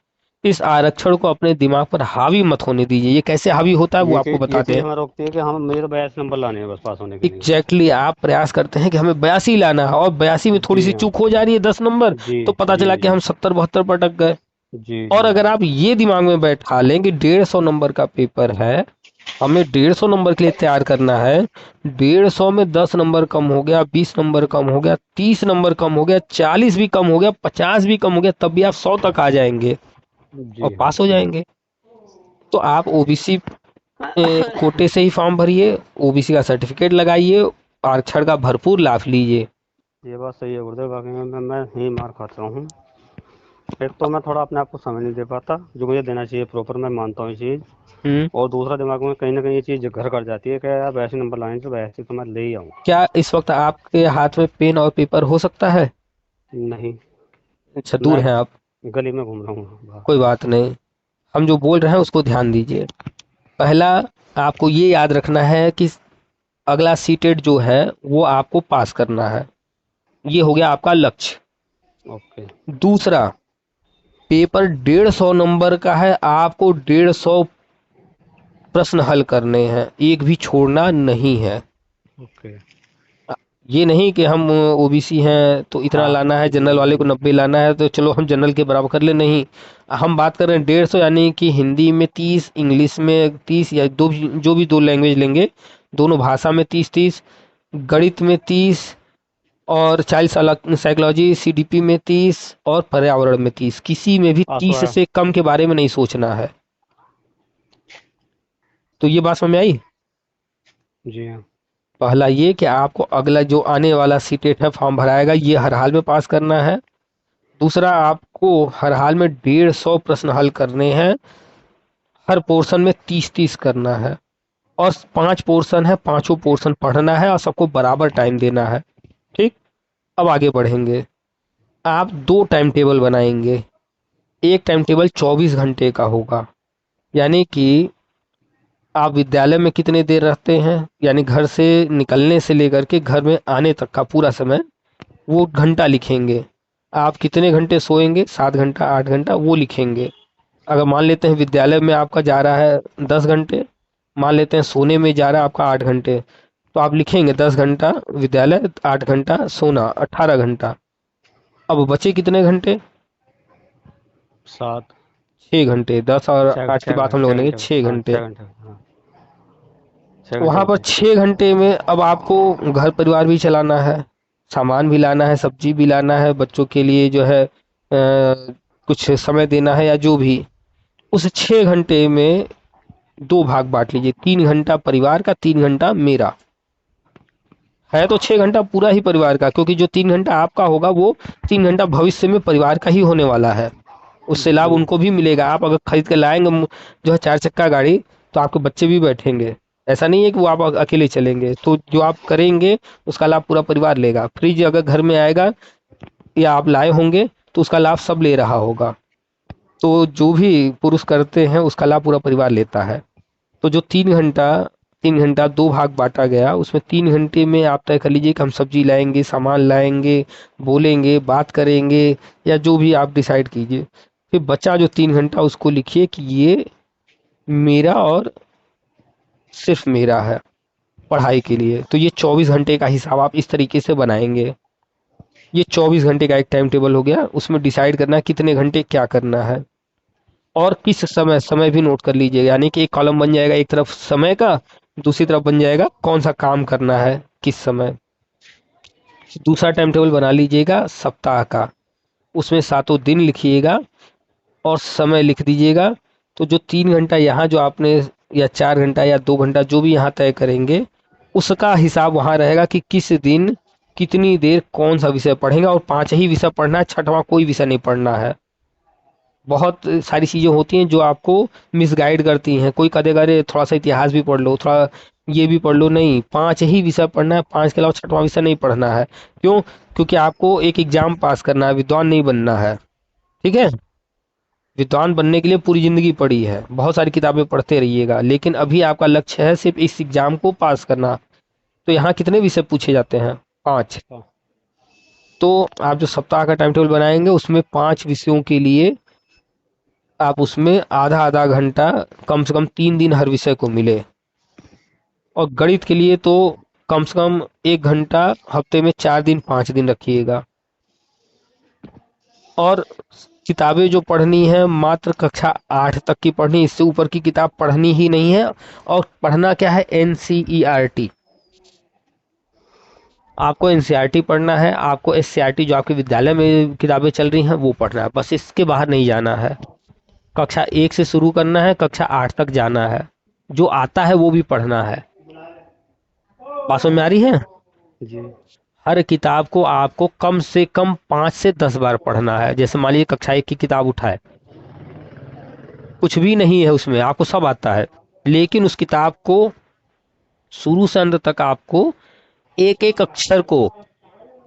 इस आरक्षण को अपने दिमाग पर हावी मत होने दीजिए। ये कैसे हावी होता है वो आपको ये बताते चीज़ हैं। हमें रोकती है कि हम, मुझे तो 82 नंबर लाने हैं बस पास होने के लिए। एग्जैक्टली आप प्रयास करते हैं कि हमें 82 लाना है और 82 में थोड़ी जी सी हाँ। चूक हो जा रही है 10 नंबर, जी तो पता जी चला कि जी हम 70 72 पर अटक गए। जी और जी। अगर आप ये दिमाग में बैठा लें कि 150 नंबर का पेपर है, हमें 150 नंबर के लिए तैयार करना है, 150 में 10 नंबर कम हो गया, 20 नंबर कम हो गया, 30 नंबर कम हो गया, 40 भी कम हो गया, 50 भी कम हो गया, तब भी आप 100 तक आ जाएंगे और जी हाँ। पास हो जाएंगे। तो आप ओबीसी कोटे से ही फॉर्म भरिए, ओबीसी का सर्टिफिकेट लगाइए, आरक्षण का भरपूर लाभ लीजिए। ये बात सही है गुरुदेव, वाकई में मैं ही मार खाता हूँ। एक तो मैं थोड़ा अपने आप को समय नहीं दे पाता, जो मुझे देना चाहिए प्रॉपर, मैं मानता हूँ ये चीज़। हम्म। और दूसरा, दिमाग में कहीं ना कहीं ये चीज़ घर कर जाती है कि यार ऐसे नंबर लाने तो वैसे तो मैं ले ही आऊँ। क्या इस वक्त आपके हाथ में पेन और पेपर हो सकता है? नहीं। अच्छा, दूर मैं हैं आप। गली में घूम रहा हूँ बाहर। कोई बात नहीं, हम जो बोल रहे हैं उसको ध्यान दीजिए। पहला, आपको ये याद रखना है कि अगला सीटेट जो है वो आपको पास करना है। ये हो गया आपका लक्ष्य। ओके। दूसरा, पेपर 150 नंबर का है, आपको 150 प्रश्न हल करने हैं, एक भी छोड़ना नहीं है। ओके। ये नहीं कि हम ओबीसी हैं तो इतना हाँ। लाना है, जनरल वाले को हम्म। 90 लाना है तो चलो हम जनरल के बराबर कर ले, नहीं। हम बात कर रहे हैं 150, यानी कि हिंदी में 30, इंग्लिश में 30, या दो जो भी दो लैंग्वेज लेंगे, दोनों भाषा में 30 30, गणित में 30, और चाइल्ड साइकोलॉजी सीडीपी में 30, और पर्यावरण में 30। किसी में भी 30 आसवा। से कम के बारे में नहीं सोचना है। तो ये बात समझ में आई? जी हाँ। पहला ये कि आपको अगला जो आने वाला सीटेट है फॉर्म भराएगा, ये हर हाल में पास करना है। दूसरा, आपको हर हाल में 150 प्रश्न हल करने हैं, हर पोर्शन में 30 30 करना है, और 5 पोर्शन है, पांचों पोर्शन पढ़ना है और सबको बराबर टाइम देना है। ठीक। अब आगे बढ़ेंगे। आप दो टाइम टेबल बनाएंगे। एक टाइम टेबल 24 घंटे का होगा, यानी कि आप विद्यालय में कितने देर रहते हैं, यानी घर से निकलने से लेकर के घर में आने तक का पूरा समय, वो घंटा लिखेंगे। आप कितने घंटे सोएंगे, 7 घंटा 8 घंटा, वो लिखेंगे। अगर मान लेते हैं विद्यालय में आपका जा रहा है 10 घंटे, मान लेते हैं सोने में जा रहा है आपका 8 घंटे, तो आप लिखेंगे 10 घंटा विद्यालय, 8 घंटा सोना, 18 घंटा। अब बचे कितने घंटे? 7। 6 घंटे। 10 और छः 8 की छः बात घंटे हम लोग छः लेंगे, घंटे 6 घंटे। 6 घंटे, हाँ। 6 घंटे वहां पर बचे। 6 घंटे में अब आपको घर परिवार भी चलाना है, सामान भी लाना है, सब्जी भी लाना है, बच्चों के लिए जो है कुछ समय देना है या जो भी। उस 6 घंटे में दो भाग बांट लीजिए, 3 घंटा परिवार का, 3 घंटा मेरा। है तो 6 घंटा पूरा ही परिवार का, क्योंकि जो 3 घंटा आपका होगा वो 3 घंटा भविष्य में परिवार का ही होने वाला है। उससे लाभ जी उनको भी मिलेगा। आप अगर खरीद के लाएंगे जो है 4 चक्का गाड़ी, तो आपके बच्चे भी बैठेंगे। ऐसा नहीं है कि वो आप अकेले चलेंगे। तो जो आप करेंगे उसका लाभ पूरा परिवार लेगा। फ्रिज अगर घर में आएगा या आप लाए होंगे तो उसका लाभ सब ले रहा होगा। तो जो भी पुरुष करते हैं उसका लाभ पूरा परिवार लेता है। तो जो 3 घंटा 3 घंटा 2 भाग बांटा गया, उसमें 3 घंटे में आप तय कर लीजिए कि हम सब्जी लाएंगे, सामान लाएंगे, बोलेंगे, बात करेंगे, या जो भी आप डिसाइड कीजिए। फिर बचा जो 3 घंटा उसको लिखिए कि ये मेरा और सिर्फ मेरा है पढ़ाई के लिए। तो ये 24 घंटे का हिसाब आप इस तरीके से बनाएंगे। ये 24 घंटे का एक टाइम टेबल हो गया, उसमें डिसाइड करना है कितने घंटे क्या करना है और किस समय, समय भी नोट कर लीजिएगा। यानी कि एक कॉलम बन जाएगा एक तरफ समय का, दूसरी तरफ बन जाएगा कौन सा काम करना है किस समय। दूसरा टाइम टेबल बना लीजिएगा सप्ताह का, उसमें सातों दिन लिखिएगा और समय लिख दीजिएगा। तो जो 3 घंटा यहाँ जो आपने, या 4 घंटा या 2 घंटा जो भी यहाँ तय करेंगे, उसका हिसाब वहाँ रहेगा कि किस दिन कितनी देर कौन सा विषय पढ़ेगा। और 5 ही विषय पढ़ना है, छठवां कोई विषय नहीं पढ़ना है। बहुत सारी चीज़ें होती हैं जो आपको मिसगाइड करती हैं। कोई कह देगा अरे थोड़ा सा इतिहास भी पढ़ लो, थोड़ा ये भी पढ़ लो। नहीं, 5 ही विषय पढ़ना है, 5 के अलावा छठवां विषय नहीं पढ़ना है। क्यों? क्योंकि आपको एक एग्जाम पास करना है, विद्वान नहीं बनना है। ठीक है? विद्वान बनने के लिए पूरी जिंदगी पड़ी है, बहुत सारी किताबें पढ़ते रहिएगा, लेकिन अभी आपका लक्ष्य है सिर्फ इस एग्जाम को पास करना। तो यहाँ कितने विषय पूछे जाते हैं? 5। हाँ। तो आप जो सप्ताह का टाइम टेबल बनाएंगे उसमें 5 विषयों के लिए आप उसमें आधा आधा घंटा, कम से कम 3 दिन हर विषय को मिले। और गणित के लिए तो कम से कम 1 घंटा हफ्ते में 4 दिन 5 दिन रखिएगा। और किताबें जो पढ़नी है मात्र कक्षा 8 तक की पढ़नी, इससे ऊपर की किताब पढ़नी ही नहीं है। और पढ़ना क्या है? एनसीईआरटी। आपको एनसीईआरटी पढ़ना है, आपको एससीईआरटी जो आपके विद्यालय में किताबें चल रही हैं वो पढ़ना है, बस इसके बाहर नहीं जाना है। कक्षा 1 से शुरू करना है, कक्षा 8 तक जाना है, जो आता है वो भी पढ़ना है। बात समझ में आ रही है? जी। हर किताब को आपको कम से कम 5 से 10 बार पढ़ना है। जैसे मान लीजिए कक्षा 1 की किताब उठाए, कुछ भी नहीं है उसमें, आपको सब आता है, लेकिन उस किताब को शुरू से अंत तक आपको एक एक अक्षर को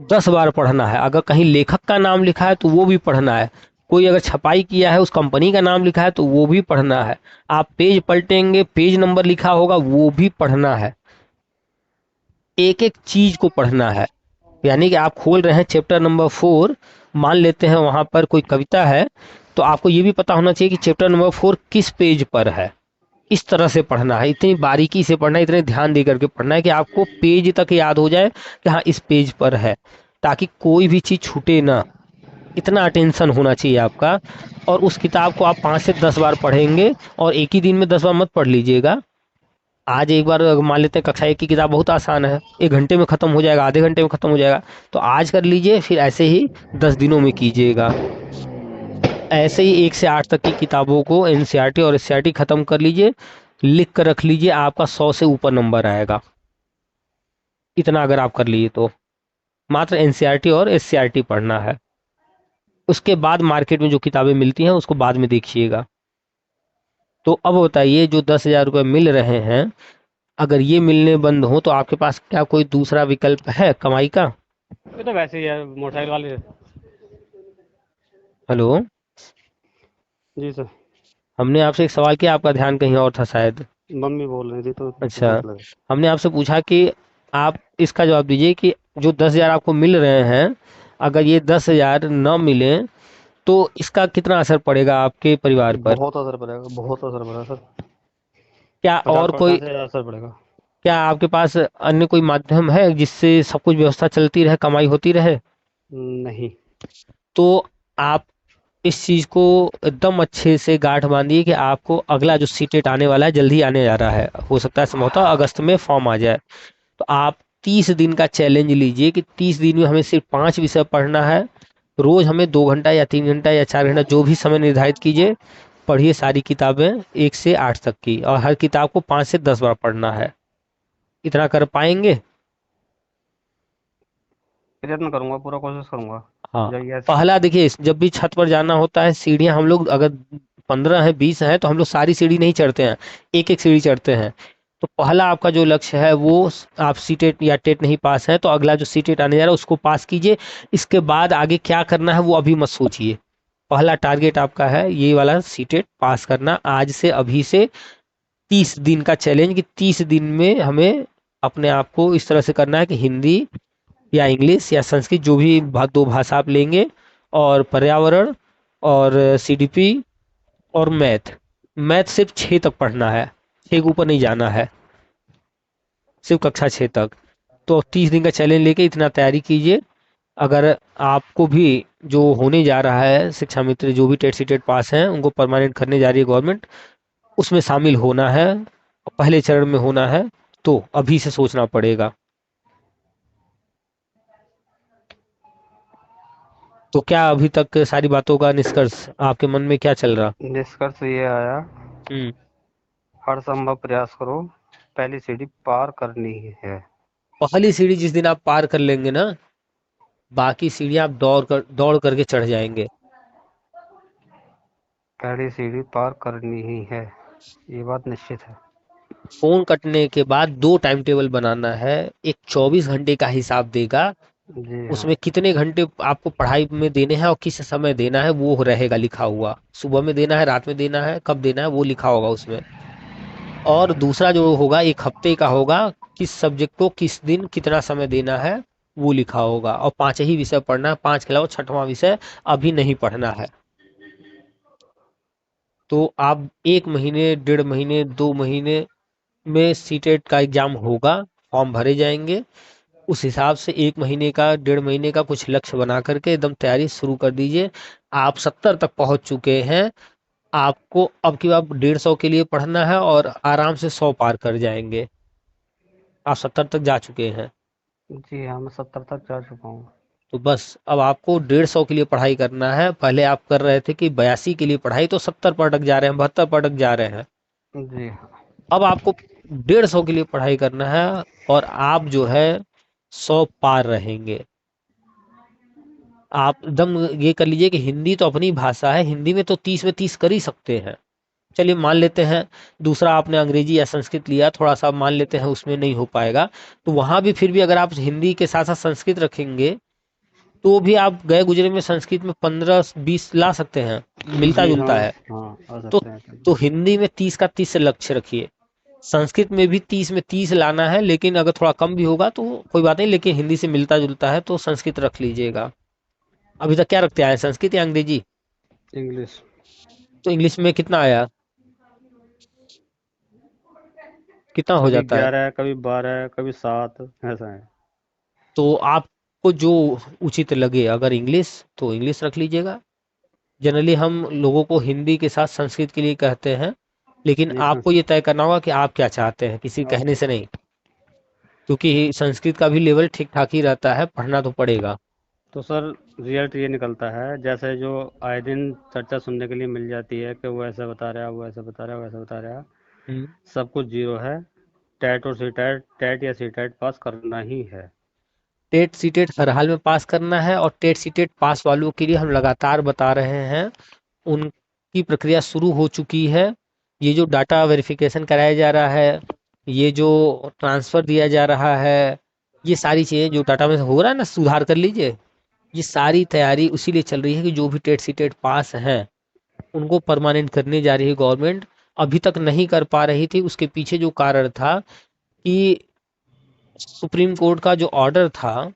10 बार पढ़ना है। अगर कहीं लेखक का नाम लिखा है तो वो भी पढ़ना है। कोई अगर छपाई किया है, उस कंपनी का नाम लिखा है तो वो भी पढ़ना है। आप पेज पलटेंगे, पेज नंबर लिखा होगा वो भी पढ़ना है। एक एक चीज को पढ़ना है। यानी कि आप खोल रहे हैं चैप्टर नंबर 4, मान लेते हैं वहां पर कोई कविता है, तो आपको ये भी पता होना चाहिए कि चैप्टर नंबर 4 किस पेज पर है। इस तरह से पढ़ना है, इतनी बारीकी से पढ़ना है, इतने ध्यान दे करके पढ़ना है कि आपको पेज तक याद हो जाए कि हाँ इस पेज पर है, ताकि कोई भी चीज़ छूटे ना। इतना अटेंशन होना चाहिए आपका। और उस किताब को आप 5 से 10 बार पढ़ेंगे, और एक ही दिन में 10 बार मत पढ़ लीजिएगा। आज एक बार मान लेते हैं कक्षा 1 की किताब बहुत आसान है, 1 घंटे में ख़त्म हो जाएगा, आधे घंटे में ख़त्म हो जाएगा, तो आज कर लीजिए, फिर ऐसे ही 10 दिनों में कीजिएगा। ऐसे ही 1 से 8 तक की किताबों को एनसीईआरटी और एससीईआरटी ख़त्म कर लीजिए, लिख कर रख लीजिए, आपका 100 से ऊपर नंबर आएगा। इतना अगर आप कर लिए तो मात्र एनसीईआरटी और एससीईआरटी पढ़ना है। उसके बाद मार्केट में जो किताबें मिलती हैं उसको बाद में देखिएगा। तो अब बताइए, जो 10,000 रुपये मिल रहे हैं, अगर ये मिलने बंद हो तो आपके पास क्या कोई दूसरा विकल्प है कमाई का? ये तो वैसे ही है, मोटरसाइकिल वाले। हेलो, जी सर। हमने आपसे एक सवाल किया, आपका ध्यान कहीं और था शायद। मम्मी बोल रही थी तो अच्छा, भूख लगी। हमने आपसे पूछा कि आप इसका जवाब दीजिए कि जो 10,000 आपको मिल रहे हैं, अगर ये 10,000 न मिले तो इसका कितना असर पड़ेगा आपके परिवार पर? बहुत असर पड़ेगा, बहुत असर पड़ेगा सर। क्या और कोई, 50% से ज़्यादा असर पड़ेगा। क्या आपके पास अन्य कोई माध्यम है जिससे सब कुछ व्यवस्था चलती रहे, कमाई होती रहे? नहीं। तो आप इस चीज़ को एकदम अच्छे से गांठ बांधिए कि आपको अगला जो सीटेट आने वाला है जल्दी आने जा रहा है, हो सकता है संभवतः अगस्त में फॉर्म आ जाए। तो आप 30 दिन का चैलेंज लीजिए कि 30 दिन में हमें सिर्फ 5 विषय पढ़ना है। रोज हमें 2 घंटा या 3 घंटा या 4 घंटा जो भी समय निर्धारित कीजिए, पढ़िए सारी किताबें 1 से 8 तक की, और हर किताब को 5 से 10 बार पढ़ना है। इतना कर पाएंगे? प्रयत्न करूंगा, पूरा कोशिश करूंगा। हाँ। जब ये पहला देखिए, जब भी छत पर जाना होता है, सीढ़ियाँ हम लोग अगर 15 है 20 है तो हम लोग सारी सीढ़ी नहीं चढ़ते हैं, एक एक सीढ़ी चढ़ते हैं। तो पहला आपका जो लक्ष्य है वो, आप सीटेट या टेट नहीं पास है तो अगला जो सीटेट आने जा रहा है उसको पास कीजिए। इसके बाद आगे क्या करना है वो अभी मत सोचिए। पहला टारगेट आपका है ये वाला सीटेट पास करना, आज से, अभी से 30 दिन का चैलेंज कि 30 दिन में हमें अपने आप को इस तरह से करना है कि हिंदी या इंग्लिश या संस्कृत जो भी दो भाषा आप लेंगे, और पर्यावरण, और सीडीपी, और मैथ। मैथ सिर्फ 6 तक पढ़ना है, 6 के ऊपर नहीं जाना है, सिर्फ कक्षा 6 तक। तो 30 दिन का चैलेंज लेके इतना तैयारी कीजिए। अगर आपको भी जो होने जा रहा है शिक्षा मित्र, जो भी टेट सी टेट पास हैं उनको परमानेंट करने जा रही है गवर्नमेंट, उसमें शामिल होना है, पहले चरण में होना है, तो अभी से सोचना पड़ेगा। तो क्या अभी तक सारी बातों का निष्कर्ष आपके मन में क्या चल रहा? निष्कर्ष ये आया, हम्म। हर संभव प्रयास करो, पहली सीढ़ी पार करनी ही है। पहली सीढ़ी जिस दिन आप पार कर लेंगे ना, बाकी सीढ़ियां आप दौड़ करके चढ़ जाएंगे। पहली सीढ़ी पार करनी ही है, ये बात निश्चित है। फोन कटने के बाद 2 टाइम टेबल बनाना है। एक 24 घंटे का हिसाब देगा, जी हाँ। उसमें कितने घंटे आपको पढ़ाई में देने हैं और किस समय देना है वो रहेगा लिखा हुआ। सुबह में देना है, रात में देना है, कब देना है वो लिखा होगा उसमें। और दूसरा जो होगा 1 हफ्ते का होगा, किस सब्जेक्ट को किस दिन कितना समय देना है वो लिखा होगा। और 5 ही विषय पढ़ना है, 5 के अलावा 6वां विषय अभी नहीं पढ़ना है। तो आप 1 महीने, 1.5 महीने, 2 महीने में सीटेट का एग्जाम होगा, फॉर्म भरे जाएंगे। उस हिसाब से 1 महीने का, 1.5 महीने का कुछ लक्ष्य बना करके एकदम तैयारी शुरू कर दीजिए। आप 70 तक पहुंच चुके हैं, आपको अब की बार 150 के लिए पढ़ना है और आराम से 100 पार कर जाएंगे। आप 70 तक जा चुके हैं, जी हाँ, मैं 70 तक जा चुका हूँ। तो बस अब आपको 150 के लिए पढ़ाई करना है। पहले आप कर रहे थे कि 82 के लिए पढ़ाई, तो 70 पर अटक जा रहे हैं, 72 पर अटक जा रहे हैं। जी हाँ। अब आपको 150 के लिए पढ़ाई करना है, और आप जो है 100 पार रहेंगे। आप एकदम ये कर लीजिए कि हिंदी तो अपनी भाषा है, हिंदी में तो 30 में 30 कर ही सकते हैं। चलिए मान लेते हैं दूसरा आपने अंग्रेजी या संस्कृत लिया, थोड़ा सा मान लेते हैं उसमें नहीं हो पाएगा, तो वहां भी फिर भी अगर आप हिंदी के साथ साथ संस्कृत रखेंगे, तो भी आप गए गुजरे में संस्कृत में 15-20 ला सकते हैं, मिलता जी हाँ। जुलता है। हाँ, आ तो सकते हैं। तो हिंदी में 30 का 30 से लक्ष्य रखिए, संस्कृत में भी 30 में 30 लाना है, लेकिन अगर थोड़ा कम भी होगा तो कोई बात नहीं, लेकिन हिंदी से मिलता जुलता है तो संस्कृत रख लीजिएगा। अभी तक क्या रखते आए, संस्कृत या अंग्रेजी? इंग्लिश। तो इंग्लिश में कितना आया, कितना हो कभी जाता है? 11, कभी 12, कभी 7, ऐसा है। तो आपको जो उचित लगे, अगर इंग्लिश तो इंग्लिश रख लीजिएगा। जनरली हम लोगों को हिंदी के साथ संस्कृत के लिए कहते हैं, लेकिन जी सर। आपको ये तय करना होगा कि आप क्या चाहते हैं, किसी कहने से नहीं। क्योंकि संस्कृत का भी लेवल ठीक ठाक ही रहता है, पढ़ना तो पड़ेगा। तो सर, रिजल्ट ये निकलता है, जैसे जो आए दिन चर्चा सुनने के लिए मिल जाती है कि वो ऐसा बता रहा है, वो ऐसा बता रहा है, वो ऐसा बता रहा है, हम्म। सब कुछ जीरो है। टेट और सी टेट, टेट या सी टेट पास करना ही है। टेट सीटेट हर हाल में पास करना है, और टेट सीटेट पास वालों के लिए हम लगातार बता रहे हैं, उनकी प्रक्रिया शुरू हो चुकी है। ये जो डाटा वेरिफिकेशन कराया जा रहा है, ये जो ट्रांसफर दिया जा रहा है, ये सारी चीज़ें जो डाटा में हो रहा है ना, सुधार कर लीजिए। ये सारी तैयारी उसी लिए चल रही है कि जो भी टेट सीटेट पास हैं उनको परमानेंट करने जा रही है गवर्नमेंट। अभी तक नहीं कर पा रही थी, उसके पीछे जो कारण था कि सुप्रीम कोर्ट का जो ऑर्डर था,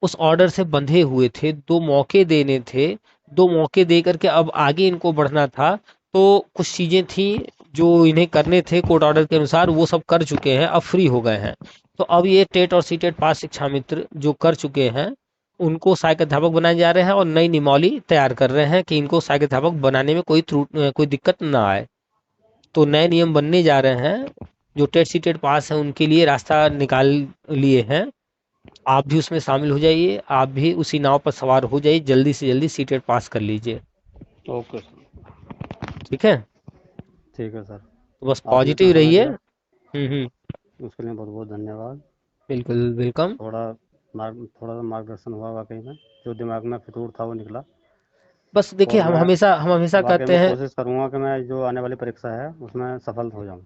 उस ऑर्डर से बंधे हुए थे, 2 मौके देने थे, 2 मौके दे करके अब आगे इनको बढ़ना था। तो कुछ चीजें थी जो इन्हें करने थे कोर्ट ऑर्डर के अनुसार, वो सब कर चुके हैं, अब फ्री हो गए हैं। तो अब ये टेट और सीटेट पास शिक्षा मित्र जो कर चुके हैं, उनको सहायक अध्यापक बनाए जा रहे हैं, और नई नियमावली तैयार कर रहे हैं कि इनको सहायक अध्यापक बनाने में कोई दिक्कत ना आए। तो नए नियम बनने जा रहे हैं, जो टेट सीटेट पास हैं उनके लिए रास्ता निकाल लिए हैं। आप भी उसमें शामिल हो जाइए, आप भी उसी नाव पर सवार हो जाइए, जल्दी से जल्दी सीटेट पास कर लीजिए। Okay sir. ठीक है, ठीक है सर। तो बस आपने इतना पॉजिटिव समय रहिए। दिया, हम्म। उसके लिए बहुत बहुत धन्यवाद। बिल्कुल वेलकम। थोड़ा सा मार्गदर्शन हुआ वाकई में, जो दिमाग में फितूर था वो निकला। बस देखिए, और हम मैं हमेशा हम हमेशा वाकई कहते में हैं। कोशिश करूंगा कि मैं जो आने वाली परीक्षा है उसमें सफल हो जाऊं।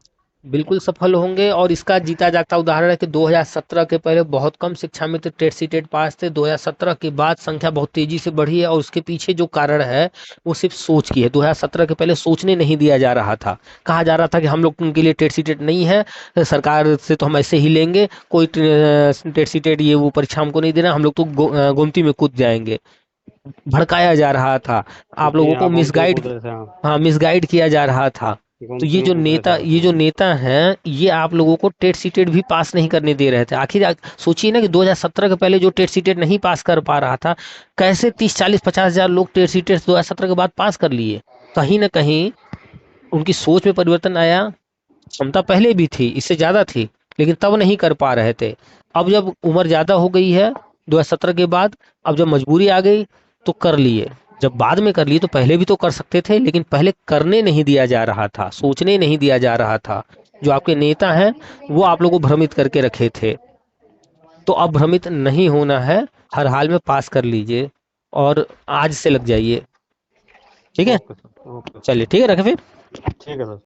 बिल्कुल सफल होंगे। और इसका जीता जागता उदाहरण है कि 2017 के पहले बहुत कम शिक्षा मित्र टेट सी टेट पास थे। 2017 के बाद संख्या बहुत तेजी से बढ़ी है और उसके पीछे जो कारण है वो सिर्फ सोच की है। 2017 के पहले सोचने नहीं दिया जा रहा था, कहा जा रहा था कि हम लोग उनके लिए टेट सी टेट नहीं है, सरकार से तो हम ऐसे ही लेंगे, कोई टेट सी टेट ये वो परीक्षा हमको नहीं देना, हम लोग तो गोमती में कूद जाएंगे। भड़काया जा रहा था, आप जी लोगों को हाँ, गोमती में मिसगाइड, कूद रहे थे, हाँ। हाँ मिसगाइड किया जा रहा था। तो गोमती में कूद रहे थे, ये जो नेता हैं ये आप लोगों को टेट सीटेट भी पास नहीं करने दे रहे थे। आखिर सोचिए ना कि 2017 के पहले जो टेट सीटेट नहीं पास कर पा रहा था, कैसे 30 40 50 हजार लोग टेट सीटेट 2017 के बाद पास कर लिए। कहीं ना कहीं उनकी सोच में परिवर्तन आया। क्षमता पहले भी थी, इससे ज्यादा थी, लेकिन तब नहीं कर पा रहे थे। अब जब उम्र ज्यादा हो गई है 2017 के बाद, अब जब मजबूरी आ गई तो कर लिए। जब बाद में कर लिए तो पहले भी तो कर सकते थे, लेकिन पहले करने नहीं दिया जा रहा था, सोचने नहीं दिया जा रहा था। जो आपके नेता हैं वो आप लोगों को भ्रमित करके रखे थे। तो अब भ्रमित नहीं होना है, हर हाल में पास कर लीजिए और आज से लग जाइए। ठीक है, ओके सर, ओके। चलिए ठीक है, रखें फिर। ठीक है सर।